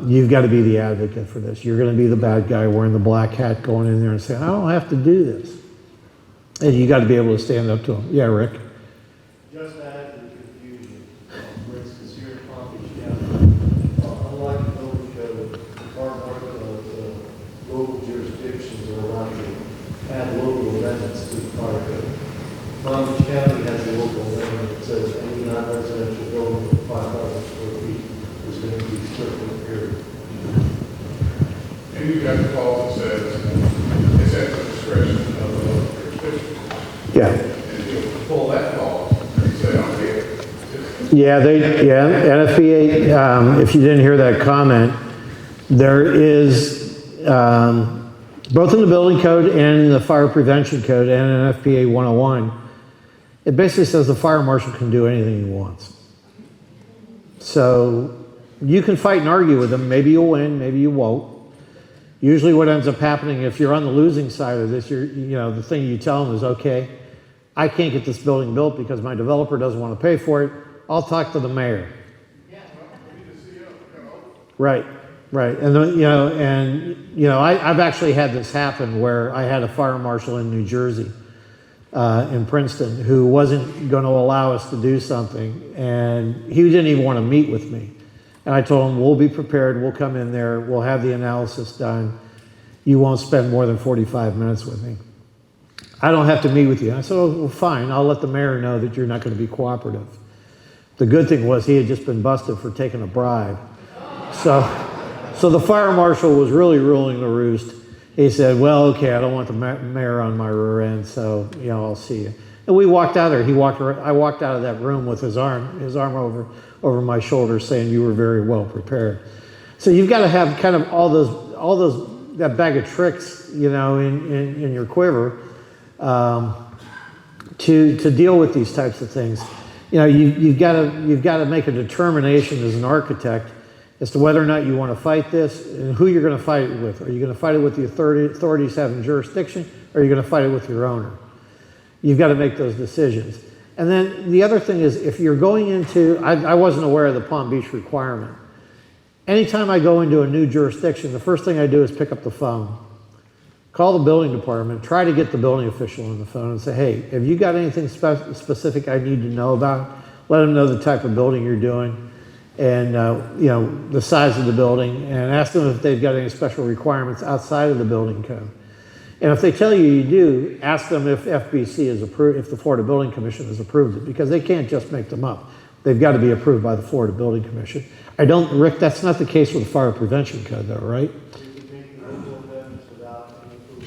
you've got to be the advocate for this. You're going to be the bad guy wearing the black hat going in there and saying, I don't have to do this. And you got to be able to stand up to them. Yeah, Rick? Just to add to the confusion, for instance, here in Palm Beach County, unlike the building code, the local jurisdictions are allowed to add local amendments to the fire code. Palm Beach County has a local amendment that says any non-residential building with 5,000 square feet is going to be strictly impaired. And you've got the clause that says it's at the discretion of the local jurisdiction. Yeah. And you pull that clause and say, okay, Yeah, NFPA, if you didn't hear that comment, there is, both in the building code and in the fire prevention code and in NFPA 101, it basically says the fire marshal can do anything he wants. So you can fight and argue with him. Maybe you'll win, maybe you won't. Usually what ends up happening, if you're on the losing side of this, the thing you tell them is, okay, I can't get this building built because my developer doesn't want to pay for it. I'll talk to the mayor. Right, right. And, I've actually had this happen where I had a fire marshal in New Jersey, in Princeton, who wasn't going to allow us to do something. And he didn't even want to meet with me. And I told him, we'll be prepared. We'll come in there. We'll have the analysis done. You won't spend more than 45 minutes with me. I don't have to meet with you. I said, oh, well, fine. I'll let the mayor know that you're not going to be cooperative. The good thing was he had just been busted for taking a bribe. So the fire marshal was really ruling the roost. He said, well, okay, I don't want the mayor on my rear end, so, I'll see you. And we walked out there. I walked out of that room with his arm over my shoulder saying, you were very well prepared. So you've got to have kind of all those, that bag of tricks, in your quiver, to deal with these types of things. You've got to make a determination as an architect as to whether or not you want to fight this and who you're going to fight it with. Are you going to fight it with the authorities having jurisdiction, or are you going to fight it with your owner? You've got to make those decisions. And then the other thing is, if you're going into, I wasn't aware of the Palm Beach requirement. Anytime I go into a new jurisdiction, the first thing I do is pick up the phone, call the building department, try to get the building official on the phone and say, hey, have you got anything specific I need to know about? Let them know the type of building you're doing and, the size of the building, and ask them if they've got any special requirements outside of the building code. And if they tell you you do, ask them if FBC is approved, if the Florida Building Commission has approved it, because they can't just make them up. They've got to be approved by the Florida Building Commission. Rick, that's not the case with the fire prevention code though, right?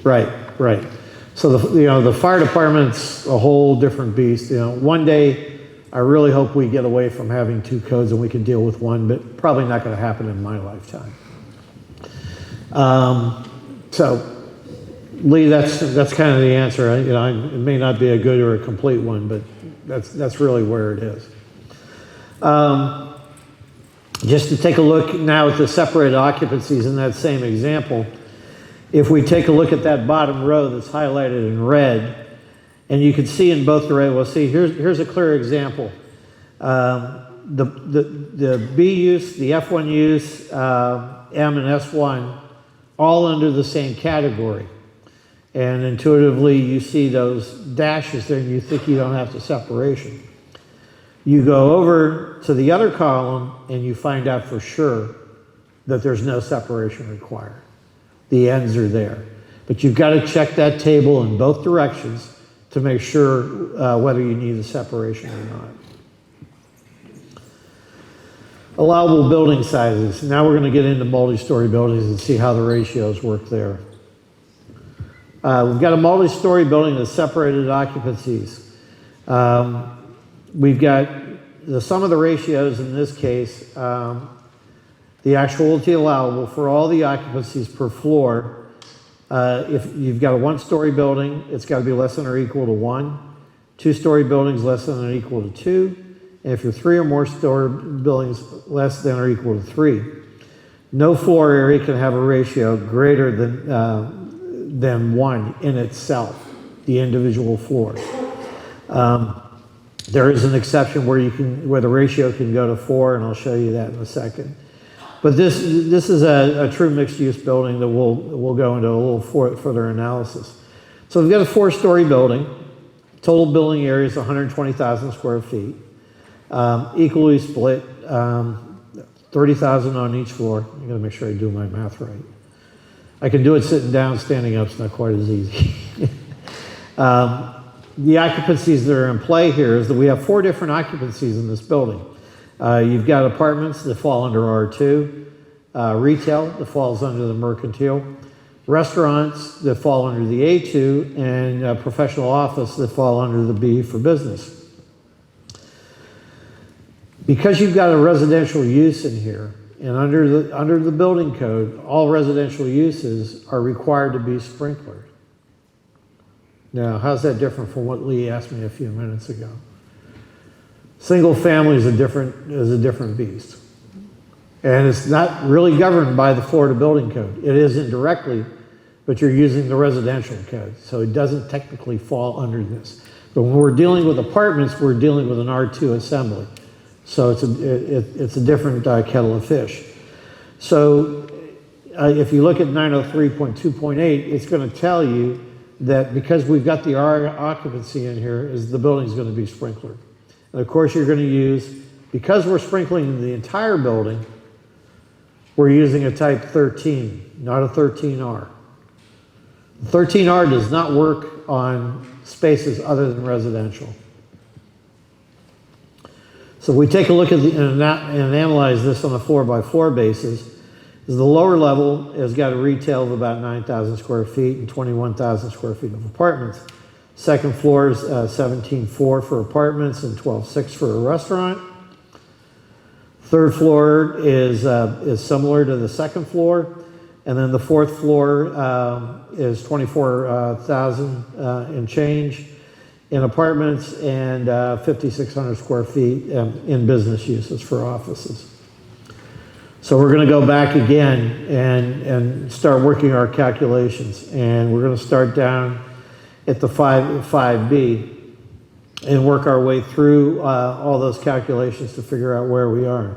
Right. So the fire department's a whole different beast. One day I really hope we get away from having two codes and we can deal with one, but probably not going to happen in my lifetime. So Lee, that's kind of the answer. It may not be a good or a complete one, but that's really where it is. Just to take a look now at the separated occupancies in that same example, if we take a look at that bottom row that's highlighted in red, and you can see in both the red, well, see, here's a clear example. The B use, the F1 use, M and S1, all under the same category. And intuitively, you see those dashes there, and you think you don't have the separation. You go over to the other column, and you find out for sure that there's no separation required. The ends are there. But you've got to check that table in both directions to make sure whether you need the separation or not. Allowable building sizes. Now we're going to get into multi-story buildings and see how the ratios work there. We've got a multi-story building with separated occupancies. We've got the sum of the ratios in this case, the actuality allowable for all the occupancies per floor. If you've got a one-story building, it's got to be less than or equal to 1. Two-story buildings less than or equal to 2. And if you're 3 or more story buildings, less than or equal to 3. No floor area can have a ratio greater than 1 in itself, the individual floors. There is an exception where the ratio can go to 4, and I'll show you that in a second. But this is a true mixed-use building that we'll go into a little further analysis. So we've got a 4-story building. Total building area is 120,000 square feet. Equally split, 30,000 on each floor. I gotta make sure I do my math right. I can do it sitting down, standing up, it's not quite as easy. The occupancies that are in play here is that we have 4 different occupancies in this building. You've got apartments that fall under R2, retail that falls under the mercantile, restaurants that fall under the A2, and professional office that fall under the B for business. Because you've got a residential use in here, and under the building code, all residential uses are required to be sprinklered. Now, how's that different from what Lee asked me a few minutes ago? Single family is a different beast. And it's not really governed by the Florida Building Code. It is indirectly, but you're using the residential code. So it doesn't technically fall under this. But when we're dealing with apartments, we're dealing with an R2 assembly. So it's a different kettle of fish. So if you look at 903.2.8, it's going to tell you that because we've got the R occupancy in here, is the building's going to be sprinklered. And of course you're going to use, because we're sprinkling the entire building, we're using a type 13, not a 13R. 13R does not work on spaces other than residential. So if we take a look at and analyze this on a 4x4 basis, the lower level has got a retail of about 9,000 square feet and 21,000 square feet of apartments. Second floor is 17.4 for apartments and 12.6 for a restaurant. Third floor is similar to the second floor, and then the fourth floor is 24,000 and change in apartments and 5,600 square feet in business uses for offices. So we're going to go back again and start working our calculations, and we're going to start down at the 5B and work our way through all those calculations to figure out where we are.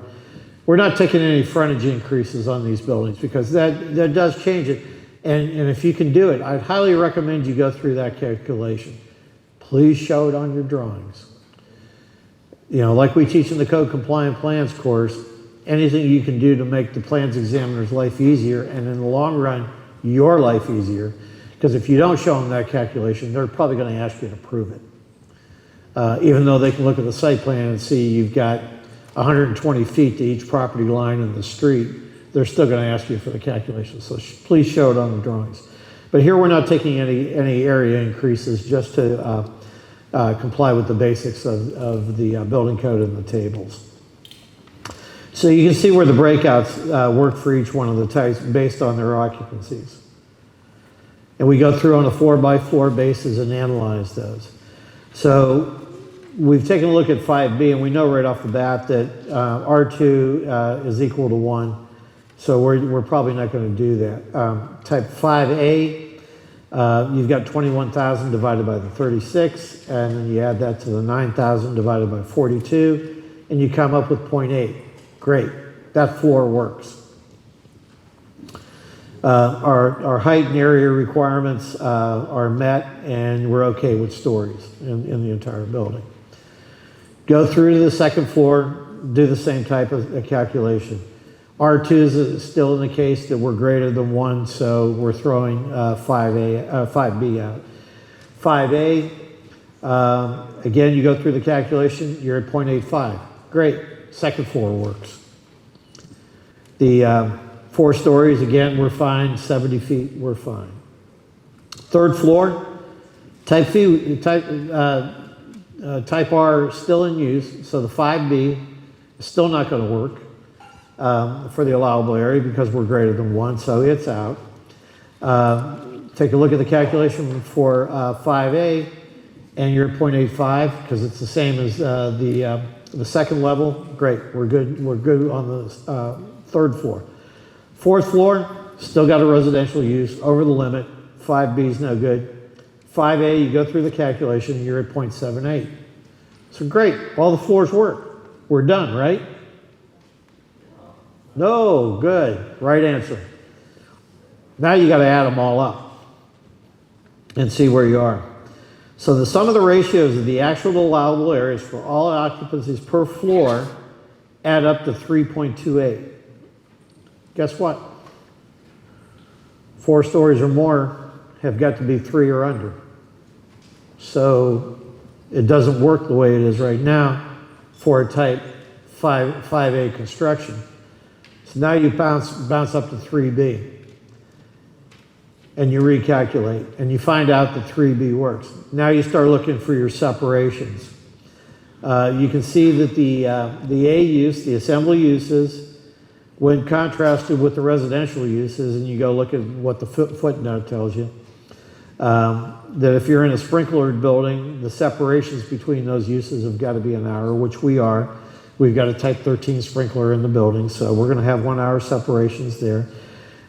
We're not taking any frontage increases on these buildings because that does change it. And if you can do it, I'd highly recommend you go through that calculation. Please show it on your drawings. You know, like we teach in the Code Compliant Plans course, anything you can do to make the plans examiner's life easier, and in the long run, your life easier. Because if you don't show them that calculation, they're probably going to ask you to prove it. Even though they can look at the site plan and see you've got 120 feet to each property line in the street, they're still going to ask you for the calculation. So please show it on the drawings. But here we're not taking any area increases, just to comply with the basics of the building code and the tables. So you can see where the breakouts work for each one of the types based on their occupancies. And we go through on a 4x4 basis and analyze those. So we've taken a look at 5B, and we know right off the bat that R2 is equal to 1. So we're probably not going to do that. Type 5A, you've got 21,000 divided by the 36, and then you add that to the 9,000 divided by 42, and you come up with 0.8. Great, that floor works. Our height and area requirements are met, and we're okay with stories in the entire building. Go through to the second floor, do the same type of calculation. R2 is still in the case that we're greater than 1, so we're throwing 5B out. 5A, again, you go through the calculation, you're at 0.85. Great, second floor works. The 4 stories, again, we're fine. 70 feet, we're fine. Third floor, type R still in use, so the 5B is still not going to work for the allowable area because we're greater than 1, so it's out. Take a look at the calculation for 5A, and you're at 0.85 because it's the same as the second level. Great, we're good. We're good on the third floor. Fourth floor, still got a residential use, over the limit. 5B is no good. 5A, you go through the calculation, you're at 0.78. So great, all the floors work. We're done, right? No, good, right answer. Now you got to add them all up and see where you are. So the sum of the ratios of the actual allowable areas for all occupancies per floor add up to 3.28. Guess what? 4 stories or more have got to be 3 or under. So it doesn't work the way it is right now for a type 5A construction. So now you bounce up to 3B. And you recalculate, and you find out that 3B works. Now you start looking for your separations. You can see that the A use, the assembly uses, when contrasted with the residential uses, and you go look at what the footnote tells you, that if you're in a sprinklered building, the separations between those uses have got to be an hour, which we are. We've got a type 13 sprinkler in the building, so we're going to have 1 hour separations there.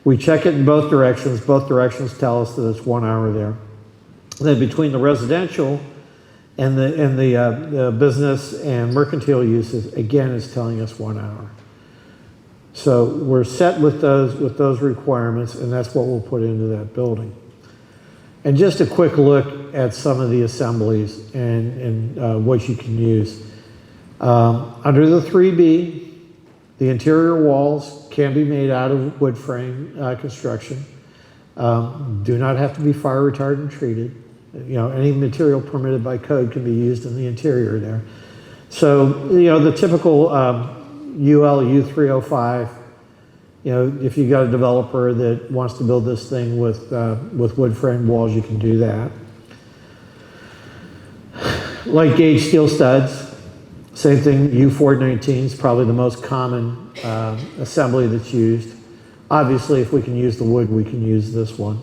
We check it in both directions. Both directions tell us that it's 1 hour there. Then between the residential and the business and mercantile uses, again, it's telling us 1 hour. So we're set with those requirements, and that's what we'll put into that building. And just a quick look at some of the assemblies and what you can use. Under the 3B, the interior walls can be made out of wood frame construction. Do not have to be fire retardant treated. You know, any material permitted by code can be used in the interior there. So, you know, the typical UL U305, you know, if you got a developer that wants to build this thing with wood frame walls, you can do that. Light gauge steel studs. Same thing, U419 is probably the most common assembly that's used. Obviously, if we can use the wood, we can use this one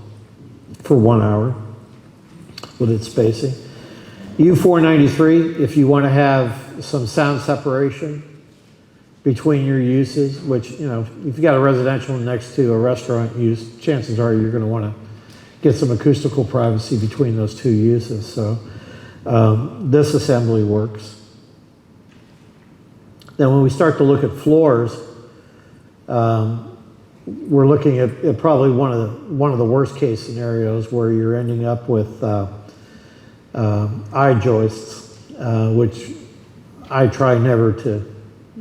for 1 hour with its spacing. U493, if you want to have some sound separation between your uses, which, you know, if you've got a residential next to a restaurant use, chances are you're going to want to get some acoustical privacy between those 2 uses. So this assembly works. Then when we start to look at floors, we're looking at probably one of the worst case scenarios where you're ending up with eye joists, which I try never to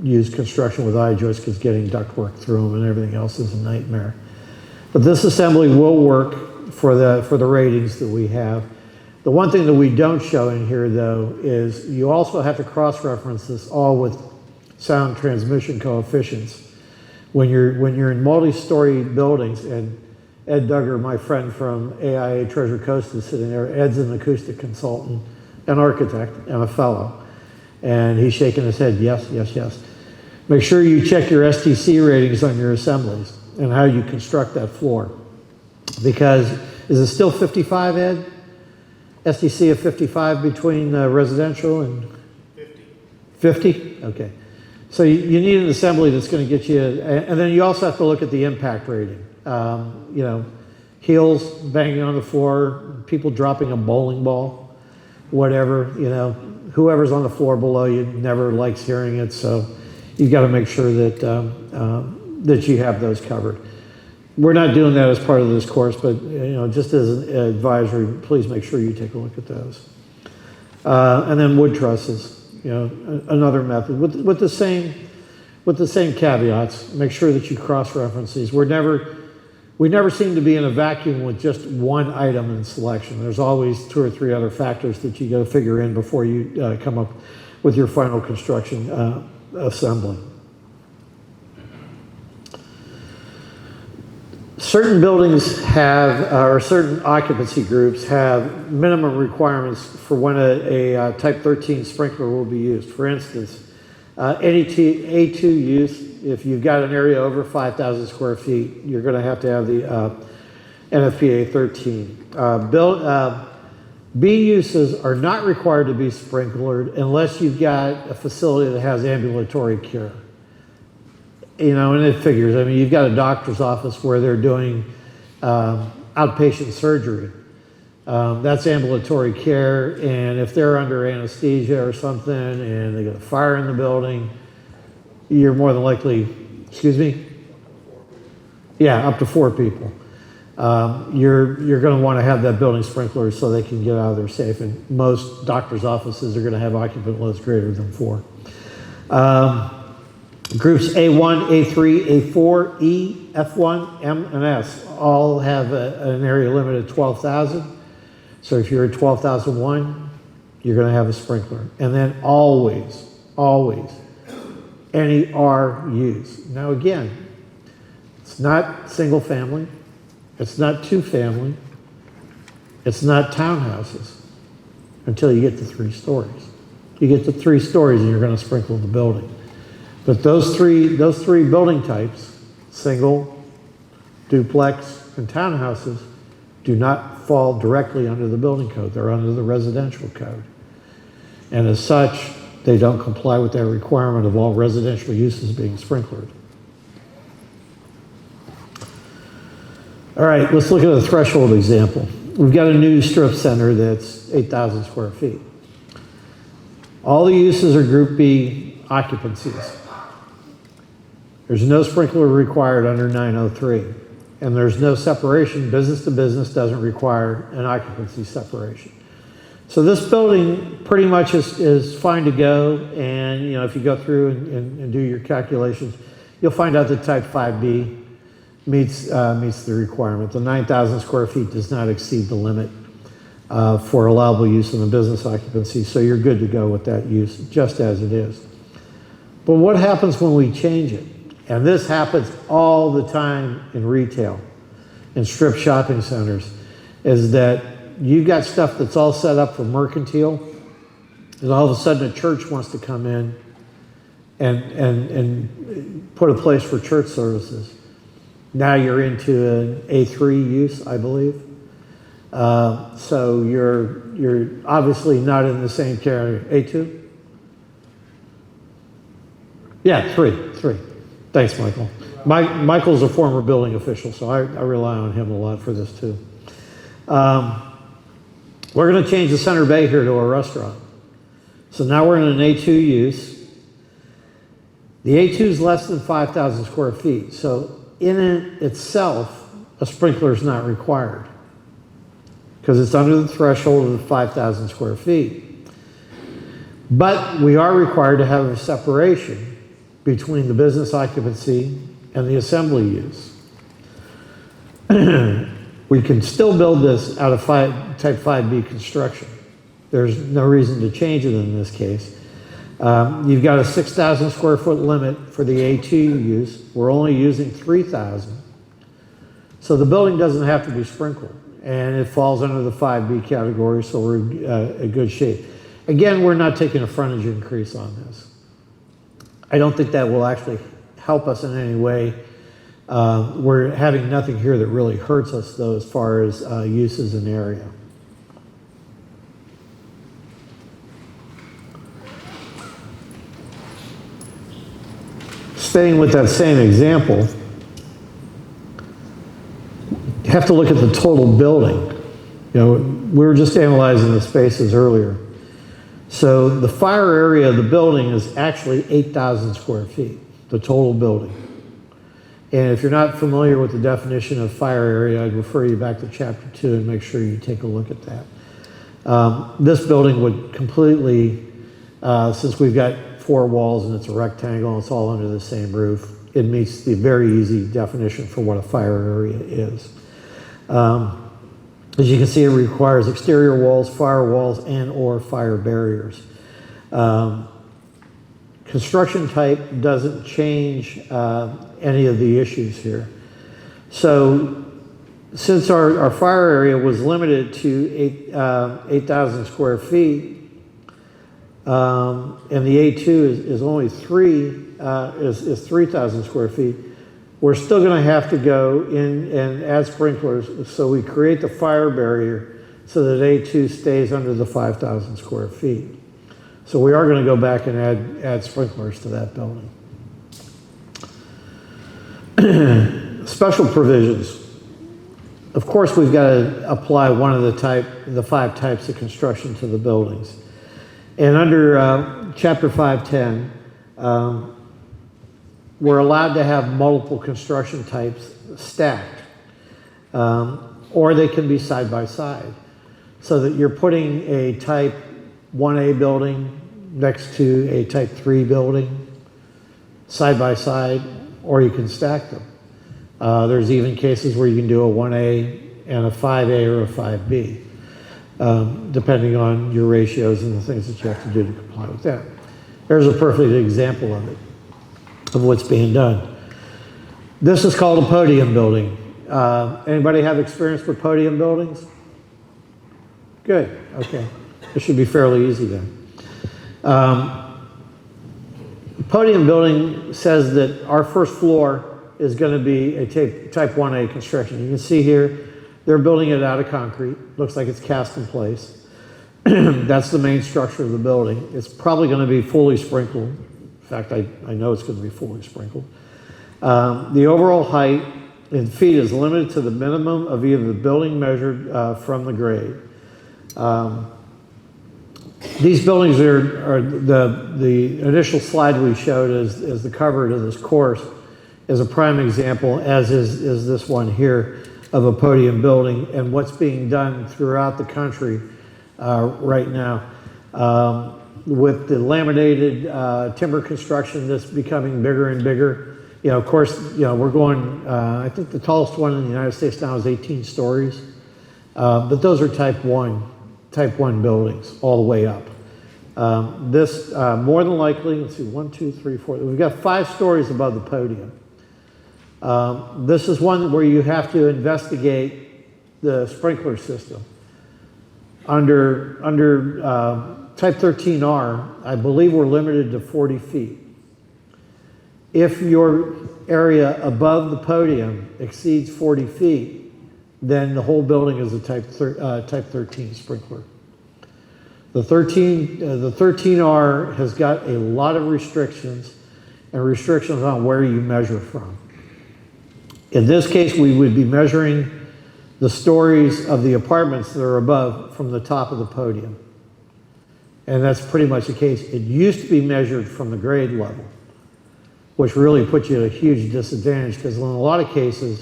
use construction with eye joists because getting ductwork through them and everything else is a nightmare. But this assembly will work for the ratings that we have. The one thing that we don't show in here, though, is you also have to cross-reference this all with sound transmission coefficients. When you're in multi-story buildings, and Ed Duggar, my friend from AIA Treasure Coast, is sitting there. Ed's an acoustic consultant, an architect, and a fellow. And he's shaking his head, yes, yes, yes. Make sure you check your STC ratings on your assemblies and how you construct that floor. Because, is it still 55, Ed? STC of 55 between residential and? 50. 50? Okay. So you need an assembly that's going to get you, and then you also have to look at the impact rating. You know, heels banging on the floor, people dropping a bowling ball, whatever, you know, whoever's on the floor below you never likes hearing it, so you've got to make sure that, that you have those covered. We're not doing that as part of this course, but, you know, just as an advisory, please make sure you take a look at those. And then wood trusses. You know, another method with the same caveats. Make sure that you cross-reference these. We never seem to be in a vacuum with just one item in selection. There's always 2 or 3 other factors that you got to figure in before you come up with your final construction assembly. Certain buildings have, or certain occupancy groups have minimum requirements for when a type 13 sprinkler will be used. For instance, any A2 use, if you've got an area over 5,000 square feet, you're going to have the NFPA 13. B uses are not required to be sprinklered unless you've got a facility that has ambulatory care. You know, and it figures, I mean, you've got a doctor's office where they're doing outpatient surgery. That's ambulatory care, and if they're under anesthesia or something and they got a fire in the building, you're more than likely, excuse me? Yeah, up to 4 people. you're going to want to have that building sprinkler so they can get out of there safe. And most doctors' offices are going to have occupant loads greater than 4. Groups A1, A3, A4, E, F1, M, and S all have an area limit of 12,000. So if you're at 12,001, you're going to have a sprinkler. And then always, any R use. Now again, it's not single family, it's not 2 family, it's not townhouses until you get to 3 stories. You get to 3 stories and you're going to sprinkle the building. But those three building types, single, duplex, and townhouses, do not fall directly under the building code. They're under the residential code. And as such, they don't comply with that requirement of all residential uses being sprinklered. All right, let's look at a threshold example. We've got a new strip center that's 8,000 square feet. All the uses are Group B occupancies. There's no sprinkler required under 903. And there's no separation. Business to business doesn't require an occupancy separation. So this building pretty much is fine to go. And you know, if you go through and do your calculations, you'll find out that type 5B meets the requirement. The 9,000 square feet does not exceed the limit for allowable use in the business occupancy. So you're good to go with that use just as it is. But what happens when we change it? And this happens all the time in retail, in strip shopping centers, is that you've got stuff that's all set up for mercantile, and all of a sudden a church wants to come in and put a place for church services. Now you're into an A3 use, I believe. So you're obviously not in the same category. A2? Yeah, 3. Thanks, Michael. Michael's a former building official, so I rely on him a lot for this too. We're going to change the center bay here to a restaurant. So now we're in an A2 use. The A2 is less than 5,000 square feet. So in it itself, a sprinkler is not required because it's under the threshold of the 5,000 square feet. But we are required to have a separation between the business occupancy and the assembly use. We can still build this out of type 5B construction. There's no reason to change it in this case. You've got a 6,000 square foot limit for the A2 use. We're only using 3,000. So the building doesn't have to be sprinkled, and it falls under the 5B category, so we're in good shape. Again, we're not taking a frontage increase on this. I don't think that will actually help us in any way. We're having nothing here that really hurts us, though, as far as uses in area. Staying with that same example, you have to look at the total building. You know, we were just analyzing the spaces earlier. So the fire area of the building is actually 8,000 square feet, the total building. And if you're not familiar with the definition of fire area, I'd refer you back to chapter 2 and make sure you take a look at that. This building would completely, since we've got 4 walls and it's a rectangle and it's all under the same roof, it meets the very easy definition for what a fire area is. As you can see, it requires exterior walls, firewalls, and or fire barriers. Construction type doesn't change any of the issues here. So since our fire area was limited to 8,000 square feet, and the A2 is only 3,000 square feet, we're still going to have to go in and add sprinklers. So we create the fire barrier so that A2 stays under the 5,000 square feet. So we are going to go back and add sprinklers to that building. Special provisions. Of course, we've got to apply one of the 5 types of construction to the buildings. And under Chapter 510, we're allowed to have multiple construction types stacked. Or they can be side by side, so that you're putting a type 1A building next to a type 3 building side by side, or you can stack them. There's even cases where you can do a 1A and a 5A or a 5B, depending on your ratios and the things that you have to do to comply with that. There's a perfect example of it, of what's being done. This is called a podium building. Anybody have experience with podium buildings? Good, okay. It should be fairly easy then. Podium building says that our first floor is going to be a type 1A construction. You can see here, they're building it out of concrete. Looks like it's cast in place. That's the main structure of the building. It's probably going to be fully sprinkled. In fact, I know it's going to be fully sprinkled. The overall height in feet is limited to the minimum of either the building measured from the grade. These buildings are the initial slide we showed as the cover to this course is a prime example, as is this one here, of a podium building and what's being done throughout the country right now. With the laminated timber construction that's becoming bigger and bigger. You know, of course, you know, we're going, I think the tallest one in the United States now is 18 stories. But those are type 1 buildings all the way up. This, more than likely, let's see, 1, 2, 3, 4, we've got 5 stories above the podium. This is one where you have to investigate the sprinkler system. Under type 13R, I believe we're limited to 40 feet. If your area above the podium exceeds 40 feet, then the whole building is a type 13 sprinkler. The 13R has got a lot of restrictions and restrictions on where you measure from. In this case, we would be measuring the stories of the apartments that are above from the top of the podium. And that's pretty much the case. It used to be measured from the grade level, which really puts you at a huge disadvantage because in a lot of cases,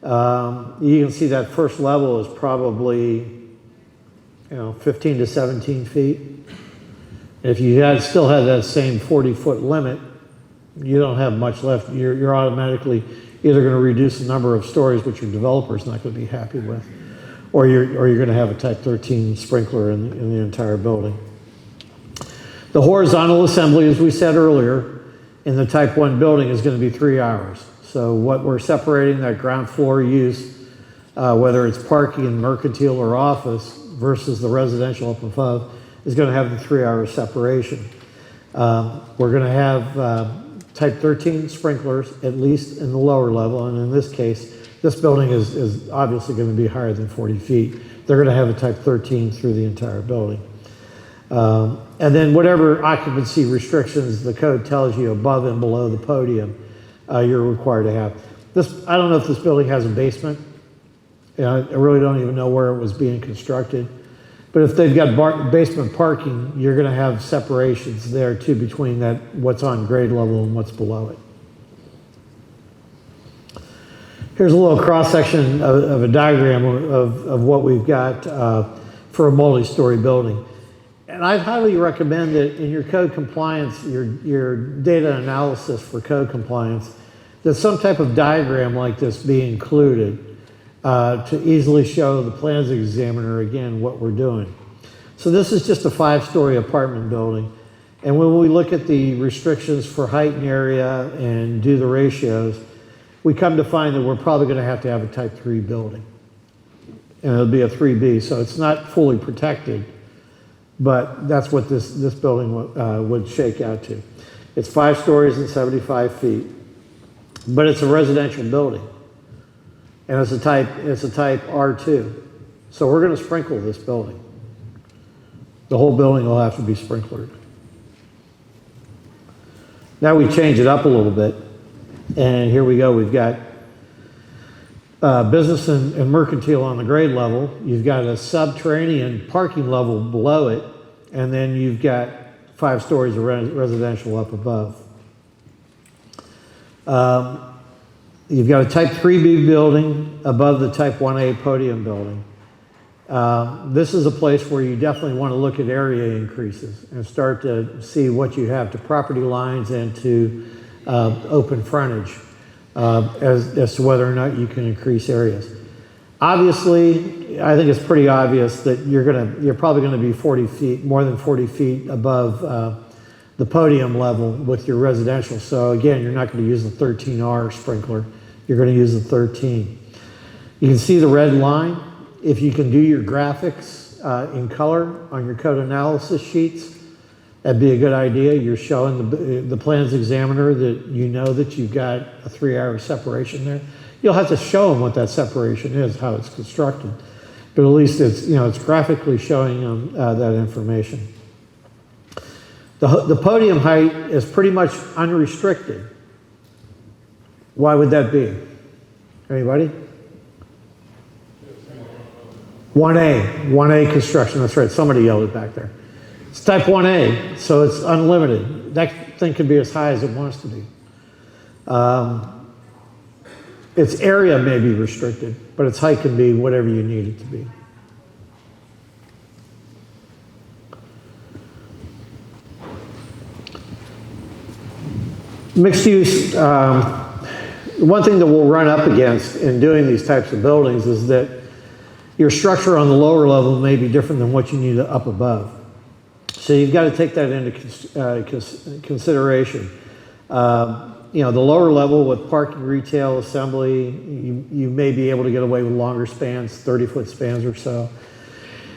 you can see that first level is probably 15 to 17 feet. If you still had that same 40-foot limit, you don't have much left. You're automatically either going to reduce the number of stories, which your developer's not going to be happy with, or you're going to have a type 13 sprinkler in the entire building. The horizontal assembly, as we said earlier, in the type 1 building is going to be 3 hours. So what we're separating, that ground floor use, whether it's parking, mercantile, or office, versus the residential up above, is going to have the 3-hour separation. We're going to have type 13 sprinklers, at least in the lower level, and in this case, this building is obviously going to be higher than 40 feet. They're going to have a type 13 through the entire building. And then whatever occupancy restrictions the code tells you above and below the podium, you're required to have. I don't know if this building has a basement. I really don't even know where it was being constructed. But if they've got basement parking, you're going to have separations there too between what's on grade level and what's below it. Here's a little cross-section of a diagram of what we've got for a multi-story building. And I'd highly recommend that in your code compliance, your data analysis for code compliance, that some type of diagram like this be included to easily show the plans examiner, again, what we're doing. So this is just a 5-story apartment building. And when we look at the restrictions for height and area and do the ratios, we come to find that we're probably going to have a type 3 building. And it'll be a 3B, so it's not fully protected. But that's what this building would shake out to. It's 5 stories and 75 feet, but it's a residential building, and it's a type R2. So we're going to sprinkle this building. The whole building will have to be sprinklered. Now we change it up a little bit, and here we go. We've got business and mercantile on the grade level. You've got a subterranean parking level below it, and then you've got 5 stories of residential up above. You've got a type 3B building above the type 1A podium building. This is a place where you definitely want to look at area increases and start to see what you have to property lines and to open frontage as to whether or not you can increase areas. Obviously, I think it's pretty obvious that you're probably going to be 40 feet, more than 40 feet above the podium level with your residential. So again, you're not going to use the 13R sprinkler. You're going to use the 13. You can see the red line. If you can do your graphics in color on your code analysis sheets, that'd be a good idea. You're showing the plans examiner that you know that you've got a 3-hour separation there. You'll have to show them what that separation is, how it's constructed, but at least it's graphically showing them that information. The podium height is pretty much unrestricted. Why would that be? Anybody? 1A construction, that's right, somebody yelled it back there. It's type 1A, so it's unlimited. That thing can be as high as it wants to be. Its area may be restricted, but its height can be whatever you need it to be. Mixed use, one thing that we'll run up against in doing these types of buildings is that your structure on the lower level may be different than what you need up above. So you've got to take that into consideration. The lower level with parking, retail, assembly, you may be able to get away with longer spans, 30-foot spans or so.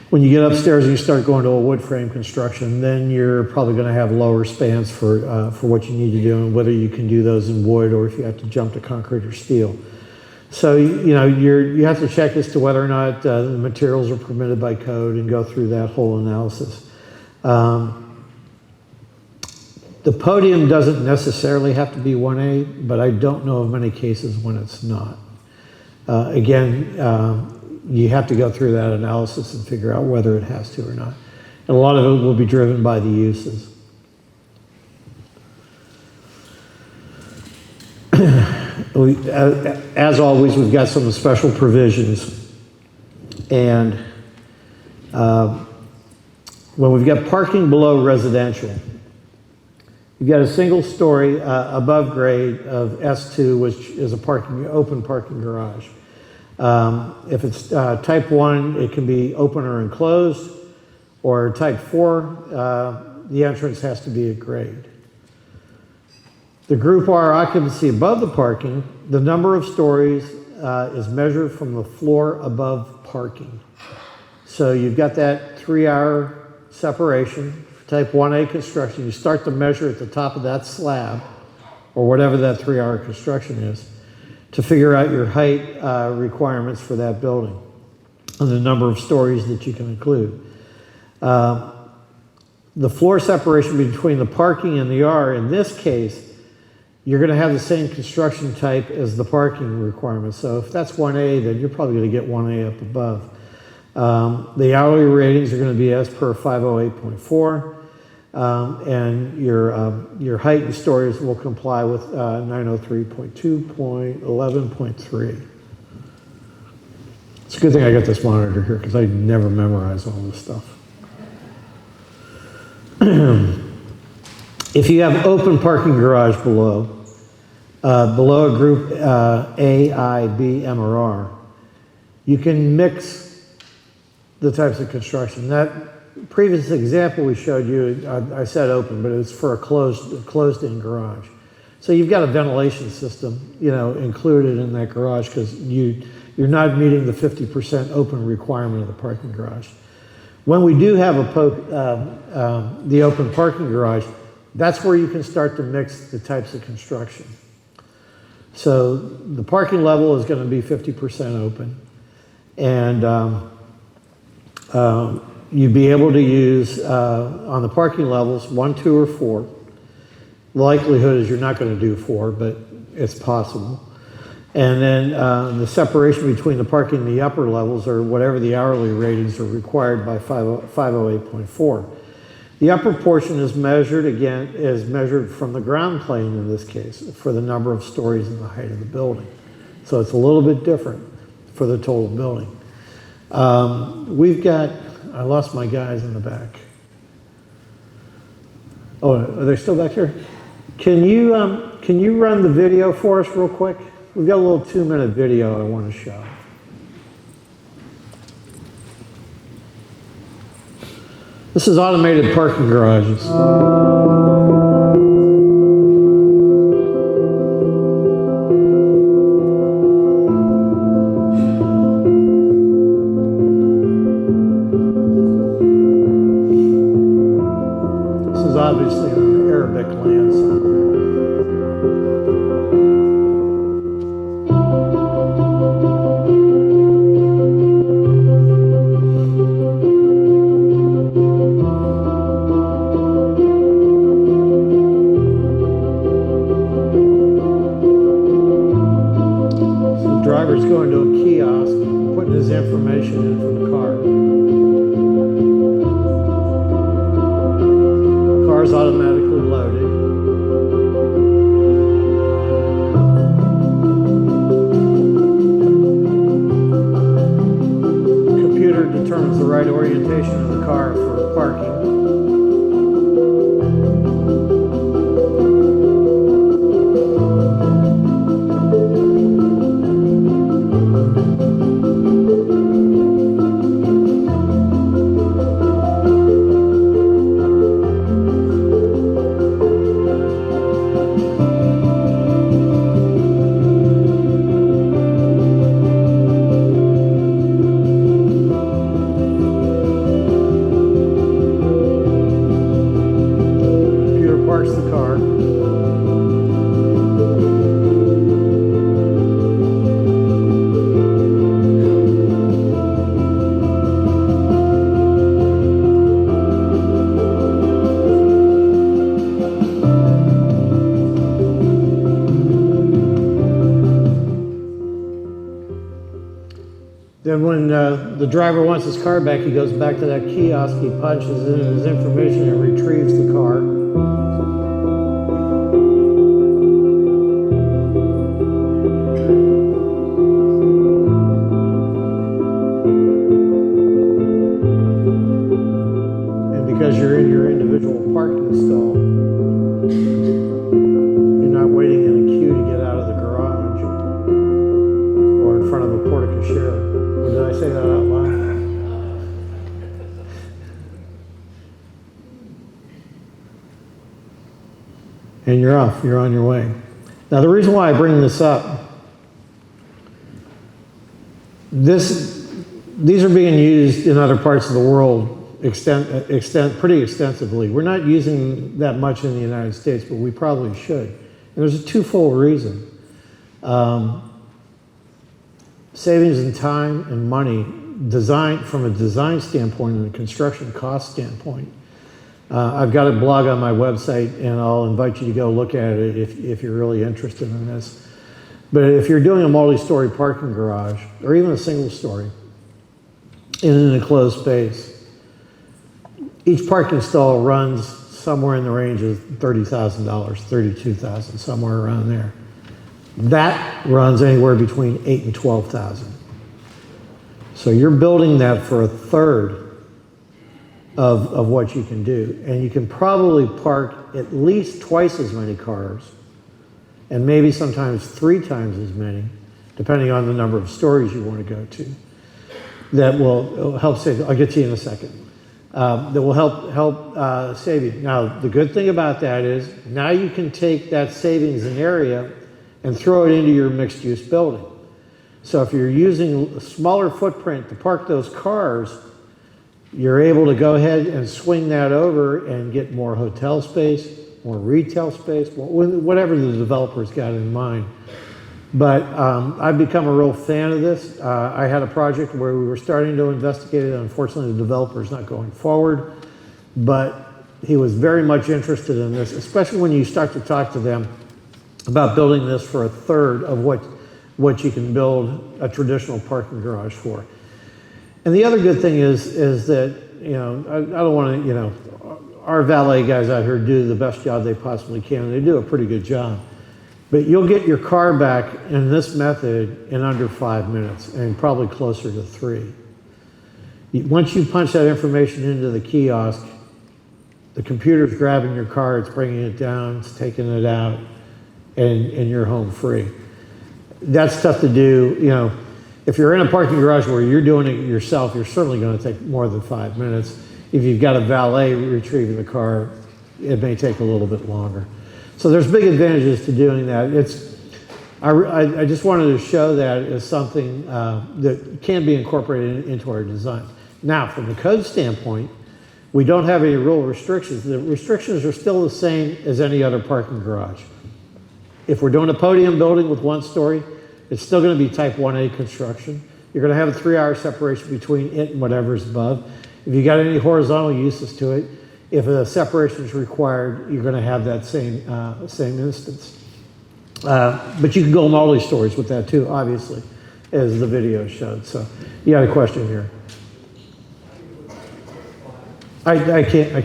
When you get upstairs and you start going to a wood frame construction, then you're probably going to have lower spans for what you need to do, and whether you can do those in wood or if you have to jump to concrete or steel. So you have to check as to whether or not the materials are permitted by code and go through that whole analysis. The podium doesn't necessarily have to be 1A, but I don't know of many cases when it's not. You have to go through that analysis and figure out whether it has to or not. And a lot of it will be driven by the uses. As always, we've got some special provisions. And when we've got parking below residential, you've got a single story above grade of S2, which is a open parking garage. If it's type 1, it can be open or enclosed, or type 4, the entrance has to be at grade. The group R occupancy above the parking, the number of stories is measured from the floor above parking. So you've got that 3-hour separation. For type 1A construction, you start to measure at the top of that slab, or whatever that 3-hour construction is, to figure out your height requirements for that building and the number of stories that you can include. The floor separation between the parking and the R, in this case, you're going to have the same construction type as the parking requirements. So if that's 1A, then you're probably going to get 1A up above. The hourly ratings are going to be as per 508.4. And your height and stories will comply with 903.2.11.3. It's a good thing I got this monitor here because I never memorize all this stuff. If you have open parking garage below a group A, I, B, M, or R, you can mix the types of construction. That previous example we showed you, I said open, but it's for a closed-in garage. So you've got a ventilation system, included in that garage because you're not meeting the 50% open requirement of the parking garage. When we do have the open parking garage, that's where you can start to mix the types of construction. So the parking level is going to be 50% open, and you'd be able to use, on the parking levels, 1, 2, or 4. The likelihood is you're not going to do 4, but it's possible. And then the separation between the parking and the upper levels, or whatever the hourly ratings are required by 508.4. The upper portion is measured from the ground plane in this case for the number of stories and the height of the building. So it's a little bit different for the total building. I lost my guys in the back. Oh, are they still back here? Can you run the video for us real quick? We've got a little 2-minute video I want to show. This is automated parking garages. This is obviously an Arabic land somewhere. Driver's going to a kiosk, putting his information in from the car. Car's automatically loaded. The computer determines the right orientation of the car for parking. Parks the car. Then when the driver wants his car back, he goes back to that kiosk, he punches in his information and retrieves the car. Because you're in your individual parking stall, you're not waiting in a queue to get out of the garage or in front of a porte cochere. Or did I say that out loud? And you're off, you're on your way. Now the reason why I bring this up, these are being used in other parts of the world pretty extensively. We're not using that much in the United States, but we probably should. And there's a twofold reason. Savings in time and money, from a design standpoint and a construction cost standpoint. I've got a blog on my website, and I'll invite you to go look at it if you're really interested in this. But if you're doing a multi-story parking garage, or even a single story, in an enclosed space, each parking stall runs somewhere in the range of $30,000, $32,000, somewhere around there. That runs anywhere between $8,000 and $12,000. So you're building that for a third of what you can do. And you can probably park at least twice as many cars, and maybe sometimes 3 times as many, depending on the number of stories you want to go to. That will help save. I'll get to you in a second. That will help save you. Now, the good thing about that is now you can take that savings in area and throw it into your mixed-use building. So if you're using a smaller footprint to park those cars, you're able to go ahead and swing that over and get more hotel space, more retail space, whatever the developer's got in mind. But I've become a real fan of this. I had a project where we were starting to investigate it. Unfortunately, the developer's not going forward. But he was very much interested in this, especially when you start to talk to them about building this for a third of what you can build a traditional parking garage for. And the other good thing is that, I don't want to, our valet guys out here do the best job they possibly can, and they do a pretty good job. But you'll get your car back in this method in under 5 minutes, and probably closer to 3. Once you punch that information into the kiosk, the computer's grabbing your car, it's bringing it down, it's taking it out, and you're home free. That's tough to do. You know, if you're in a parking garage where you're doing it yourself, you're certainly going to take more than 5 minutes. If you've got a valet retrieving the car, it may take a little bit longer. So there's big advantages to doing that. I just wanted to show that as something that can be incorporated into our design. Now, from the code standpoint, we don't have any rule restrictions. The restrictions are still the same as any other parking garage. If we're doing a podium building with 1 story, it's still going to be type 1A construction. You're going to have a 3-hour separation between it and whatever's above. If you got any horizontal uses to it, if a separation is required, you're going to have that same instance. But you can go multi-stories with that too, obviously, as the video showed. So you got a question here? I can't. We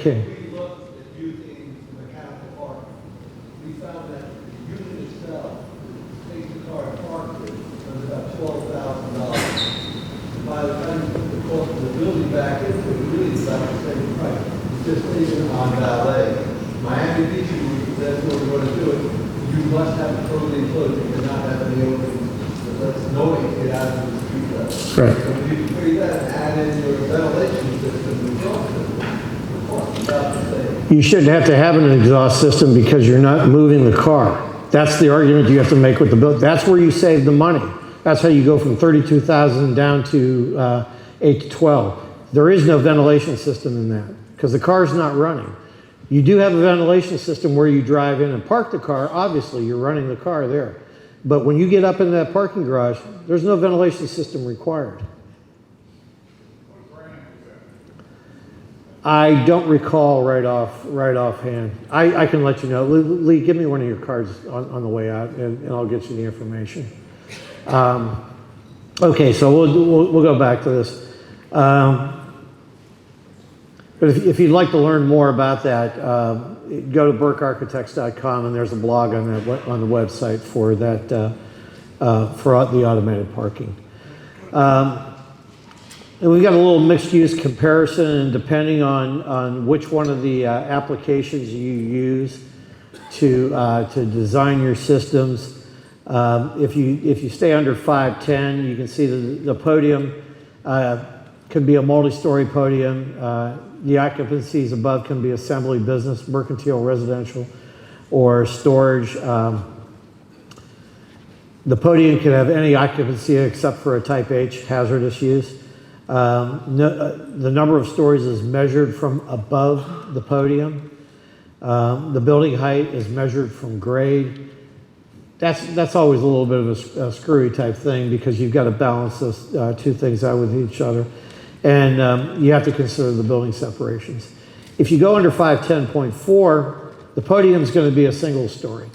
looked at using the mechanical park. We found that the unit itself, to take the car and park it, was about $12,000. By the time you put the cost of the building back into it, really it's about the same price. It's just taken on valet. Miami Beach, that's where we want to do it. You must have a totally enclosed, you cannot have any openings that lets noise get out of the street level. Right. So if you create that and add in your ventilation system, the cost of You shouldn't have to have an exhaust system because you're not moving the car. That's the argument you have to make with the bill. That's where you save the money. That's how you go from 32,000 down to 8 to 12. There is no ventilation system in that because the car's not running. You do have a ventilation system where you drive in and park the car. Obviously, you're running the car there. But when you get up in that parking garage, there's no ventilation system required. I don't recall right offhand. I can let you know. Lee, give me one of your cards on the way out, and I'll get you the information. Okay, so we'll go back to this. But if you'd like to learn more about that, go to burkearchitects.com, and there's a blog on the website for that for the automated parking. And we've got a little mixed-use comparison, and depending on which one of the applications you use to design your systems, if you stay under 510, you can see the podium can be a multi-story podium. The occupancies above can be assembly, business, mercantile, residential, or storage. The podium can have any occupancy except for a type H, hazardous use. The number of stories is measured from above the podium. The building height is measured from grade. That's always a little bit of a screwy type thing because you've got to balance those 2 things out with each other. And you have to consider the building separations. If you go under 510.4, the podium is going to be a single story.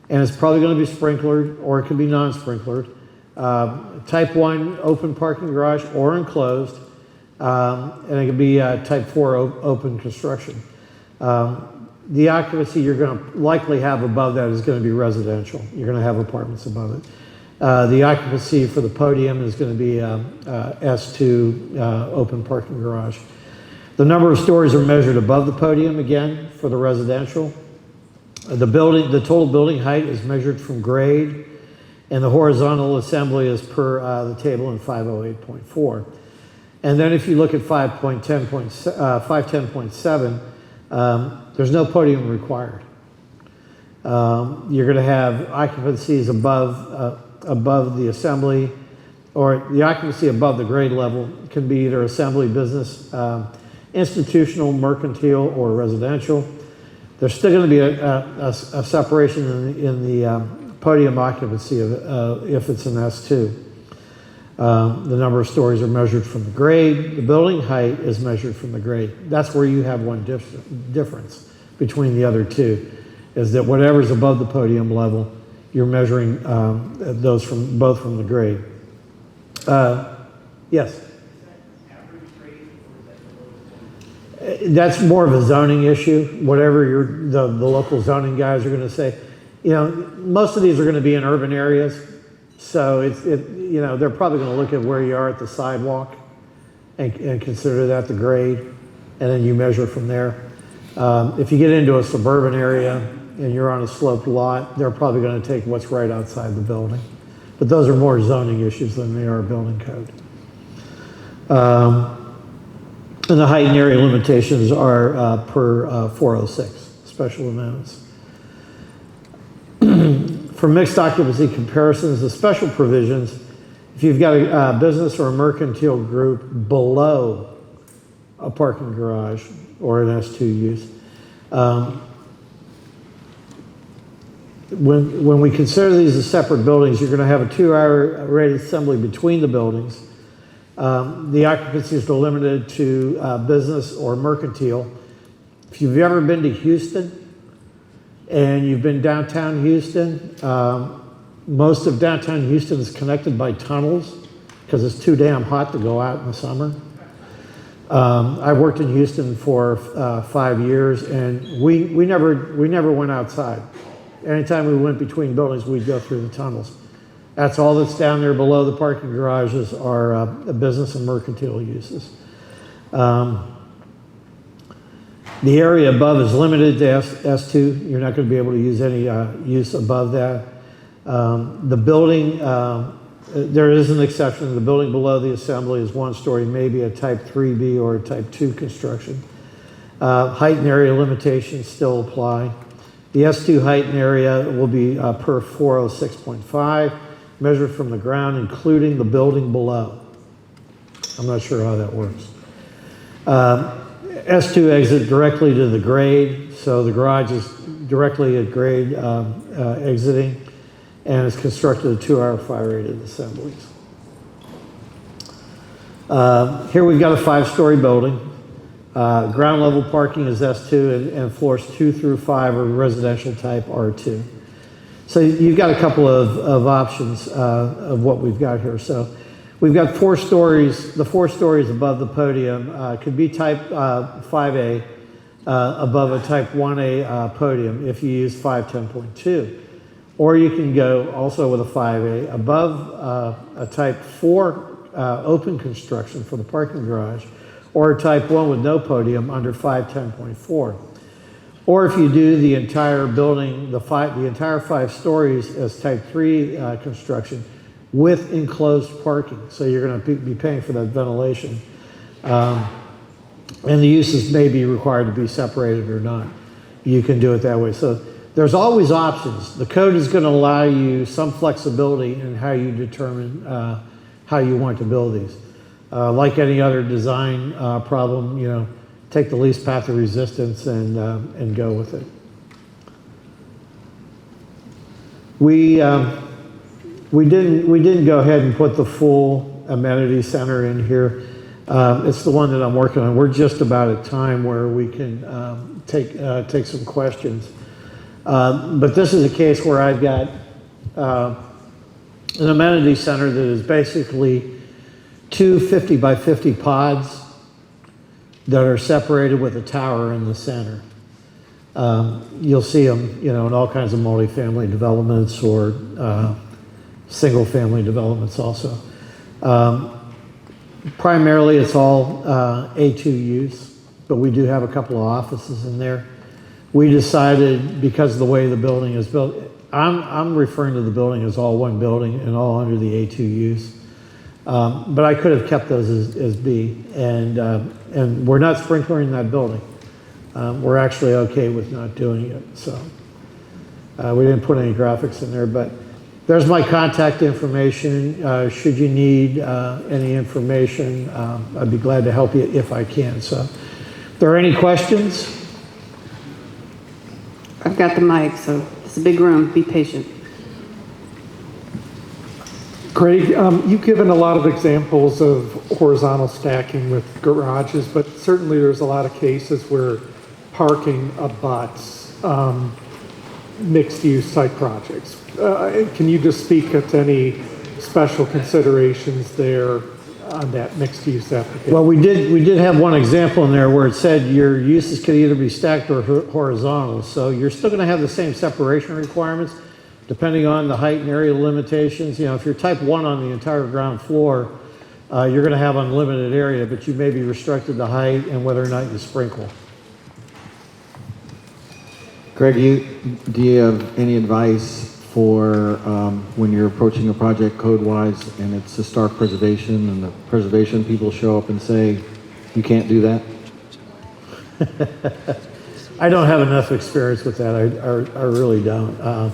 And it's probably going to be sprinklered, or it can be non-sprinklered. Type 1 open parking garage or enclosed, and it can be type 4 open construction. The occupancy you're going to likely have above that is going to be residential. You're going to have apartments above it. The occupancy for the podium is going to be S2 open parking garage. The number of stories are measured above the podium again for the residential. The total building height is measured from grade, and the horizontal assembly is per the table in 508.4. And then if you look at 510.7, there's no podium required. You're going to have occupancies above the assembly, or the occupancy above the grade level can be either assembly, business, institutional, mercantile, or residential. There's still going to be a separation in the podium occupancy if it's an S2. The number of stories are measured from the grade. The building height is measured from the grade. That's where you have one difference between the other 2, is that whatever's above the podium level, you're measuring those both from the grade. Yes? That's more of a zoning issue, whatever the local zoning guys are gonna say. You know, most of these are gonna be in urban areas, so you know, they're probably gonna look at where you are at the sidewalk and consider that the grade, and then you measure from there. If you get into a suburban area and you're on a sloped lot, they're probably gonna take what's right outside the building. But those are more zoning issues than they are building code. And the height and area limitations are per 406, special amendments. For mixed occupancy comparisons, the special provisions, if you've got a business or a mercantile group below a parking garage or an S2 use, when we consider these as separate buildings, you're going to have a 2-hour rated assembly between the buildings. The occupancies are limited to business or mercantile. If you've ever been to Houston and you've been downtown Houston, most of downtown Houston is connected by tunnels because it's too damn hot to go out in the summer. I worked in Houston for 5 years, and we never went outside. Anytime we went between buildings, we'd go through the tunnels. That's all that's down there below the parking garages are business and mercantile uses. The area above is limited to S2. You're not going to be able to use any use above that. The building, there is an exception. The building below the assembly is 1 story, maybe a type 3B or a type 2 construction. Height and area limitations still apply. The S2 height and area will be per 406.5, measured from the ground, including the building below. I'm not sure how that works. S2 exit directly to the grade, so the garage is directly at grade exiting, and it's constructed a 2-hour fire-rated assemblies. Here we've got a 5-story building. Ground level parking is S2, and floors 2 through 5 are residential type R2. So you've got a couple of options of what we've got here. So we've got 4 stories. The 4 stories above the podium could be type 5A above a type 1A podium if you use 510.2. Or you can go also with a 5A above a type 4 open construction for the parking garage, or a type 1 with no podium under 510.4. Or if you do the entire building, the entire 5 stories as type 3 construction with enclosed parking. So you're going to be paying for that ventilation. And the uses may be required to be separated or not. You can do it that way. So there's always options. The code is going to allow you some flexibility in how you determine how you want to build these. Like any other design problem, you know, take the least path of resistance and go with it. We didn't go ahead and put the full amenity center in here. It's the one that I'm working on. We're just about at time where we can take some questions. But this is a case where I've got an amenity center that is basically 2 50 by 50 pods that are separated with a tower in the center. You'll see them, you know, in all kinds of multifamily developments or single-family developments also. Primarily, it's all A2 use, but we do have a couple of offices in there. We decided, because of the way the building is built, I'm referring to the building as all one building and all under the A2 use. But I could have kept those as B, and we're not sprinklering that building. We're actually okay with not doing it, so we didn't put any graphics in there, but there's my contact information. Should you need any information, I'd be glad to help you if I can. So if there are any questions? I've got the mic, so it's a big room. Be patient. Craig, you've given a lot of examples of horizontal stacking with garages, but certainly there's a lot of cases where parking abuts mixed-use type projects. Can you just speak to any special considerations there on that mixed-use application. Well, we did have one example in there where it said your uses could either be stacked or horizontal. So you're still going to have the same separation requirements depending on the height and area limitations. You know, if you're type 1 on the entire ground floor, you're going to have unlimited area, but you may be restricted to height and whether or not you sprinkle. Greg, do you have any advice for when you're approaching a project code-wise and it's historic preservation and the preservation people show up and say, you can't do that? I don't have enough experience with that. I really don't.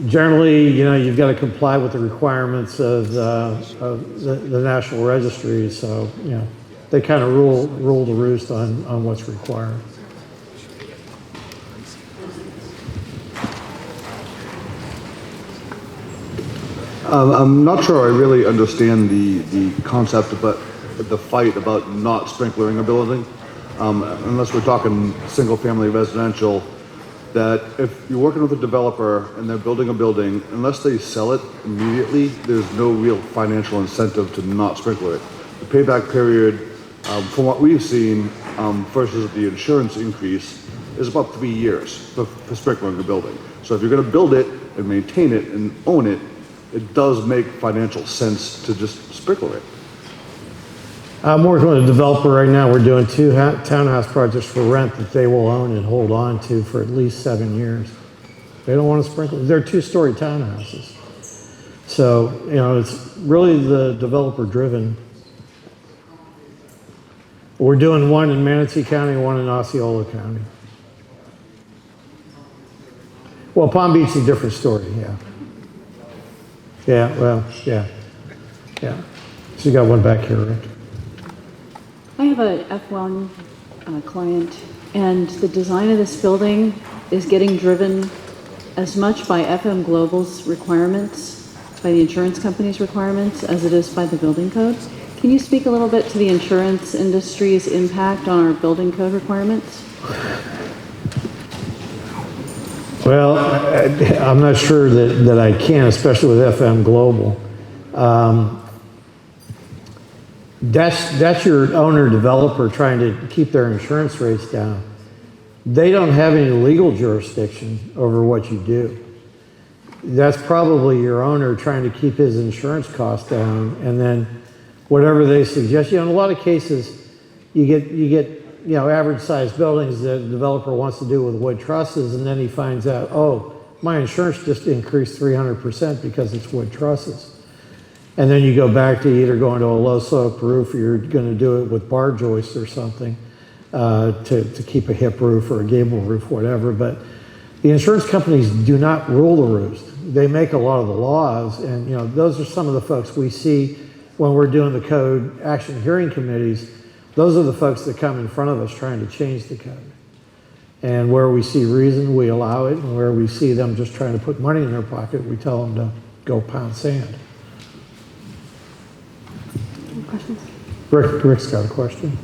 Generally, you know, you've got to comply with the requirements of the National Registry. So, you know, they kind of rule the roost on what's required. I'm not sure I really understand the concept, but the fight about not sprinklering a building, unless we're talking single-family residential, that if you're working with a developer and they're building a building, unless they sell it immediately, there's no real financial incentive to not sprinkler it. The payback period, from what we've seen, versus the insurance increase, is about 3 years for sprinkling a building. So if you're going to build it and maintain it and own it, it does make financial sense to just sprinkle it. I'm working with a developer right now. We're doing 2 townhouse projects for rent that they will own and hold on to for at least 7 years. They don't want to sprinkle. They're 2-story townhouses. So, you know, it's really the developer driven. We're doing one in Manatee County and one in Osceola County. Well, Palm Beach is a different story, yeah. Yeah, well, yeah. So you got one back here, Rick. I have a F1 client, and the design of this building is getting driven as much by FM Global's requirements, by the insurance company's requirements, as it is by the building code. Can you speak a little bit to the insurance industry's impact on our building code requirements? Well, I'm not sure that I can, especially with FM Global. That's your owner developer trying to keep their insurance rates down. They don't have any legal jurisdiction over what you do. That's probably your owner trying to keep his insurance costs down, and then whatever they suggest. You know, in a lot of cases, you get average sized buildings that a developer wants to do with wood trusses, and then he finds out, oh, my insurance just increased 300% because it's wood trusses. And then you go back to either going to a low slope roof or you're going to do it with bar joists or something to keep a hip roof or a gable roof, whatever. But the insurance companies do not rule the roost. They make a lot of the laws, and you know, those are some of the folks we see when we're doing the code action hearing committees. Those are the folks that come in front of us trying to change the code. And where we see reason, we allow it, and where we see them just trying to put money in their pocket, we tell them to go pound sand. Questions? Rick's got a question.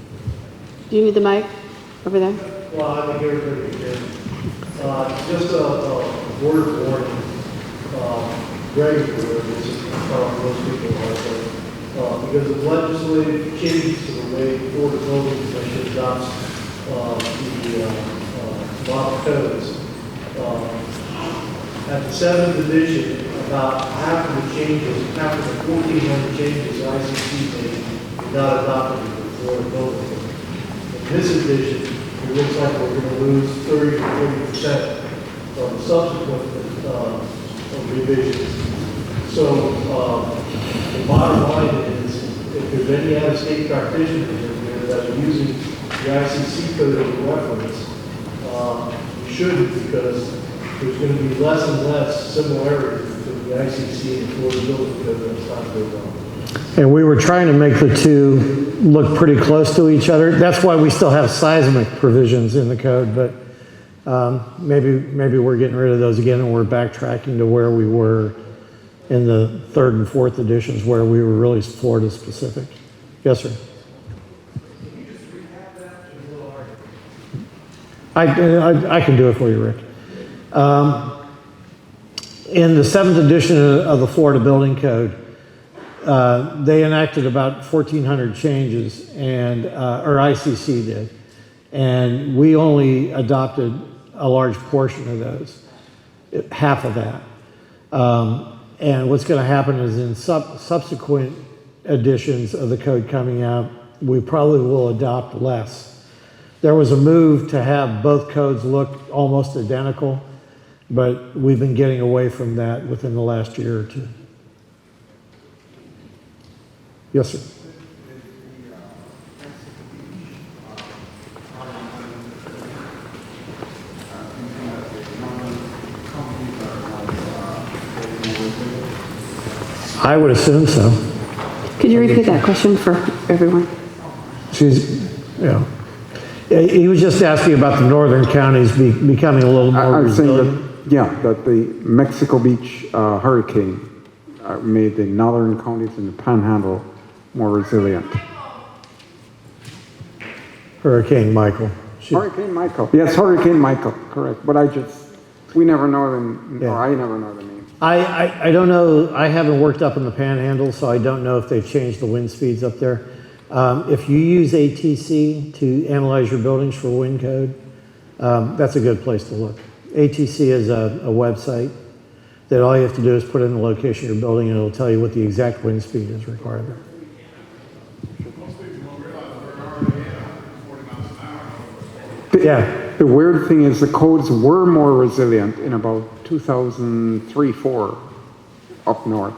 Do you need the mic over there? Well, I think everybody can hear. Just a word of warning. Greg is aware of this, most people are, because of legislative changes to the way the Florida Building Commission adopts the model codes. At the 7th edition, about half of the changes, half of the 1,400 changes ICC made were not adopted in the Florida Building Code. In this edition, it looks like we're going to lose 30 to 40% of subsequent revisions. So the bottom line is, if there's any out-of-state practitioners in here that are using the ICC code as a reference, you shouldn't, because there's going to be less and less similarity between the ICC and the Florida Building Code as time goes on. And we were trying to make the two look pretty close to each other. That's why we still have seismic provisions in the code, but maybe we're getting rid of those again, and we're backtracking to where we were in the 3rd and 4th editions, where we were really Florida specific. Yes, sir. I can do it for you, Rick. In the 7th edition of the Florida Building Code, they enacted about 1,400 changes, and or ICC did, and we only adopted a large portion of those, half of that. And what's going to happen is in subsequent editions of the code coming out, we probably will adopt less. There was a move to have both codes look almost identical, but we've been getting away from that within the last year or two. Yes, sir. I would assume so. Could you repeat that question for everyone? Yeah. He was just asking about the northern counties becoming a little more I'm saying resilient. that, yeah, that the Mexico Beach hurricane made the northern counties in the Panhandle more resilient. Hurricane Michael. Hurricane Michael. Yes, Hurricane Michael, correct. But we never know them, Yeah. or I never know the name. I don't know, I haven't worked up in the Panhandle, so I don't know if they've changed the wind speeds up there. If you use ATC to analyze your buildings for wind code, that's a good place to look. ATC is a website that all you have to do is put in the location of your building and it'll tell you what the exact wind speed is required there. Most people don't realize we're already at 40 miles an hour. Yeah. The weird thing is the codes were more resilient in about 2003-4 up north,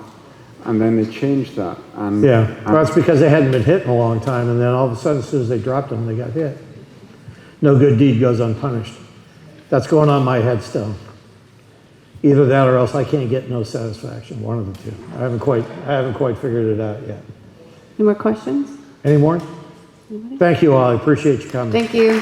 and then they changed that. And Yeah, well, that's because they hadn't been hit in a long time, and then all of a sudden, as soon as they dropped them, they got hit. No good deed goes unpunished. That's going on my headstone. Either that or else I can't get no satisfaction, one of the two. I haven't quite figured it out yet. Any more questions? Any more? Thank you all, I appreciate you coming. Thank you.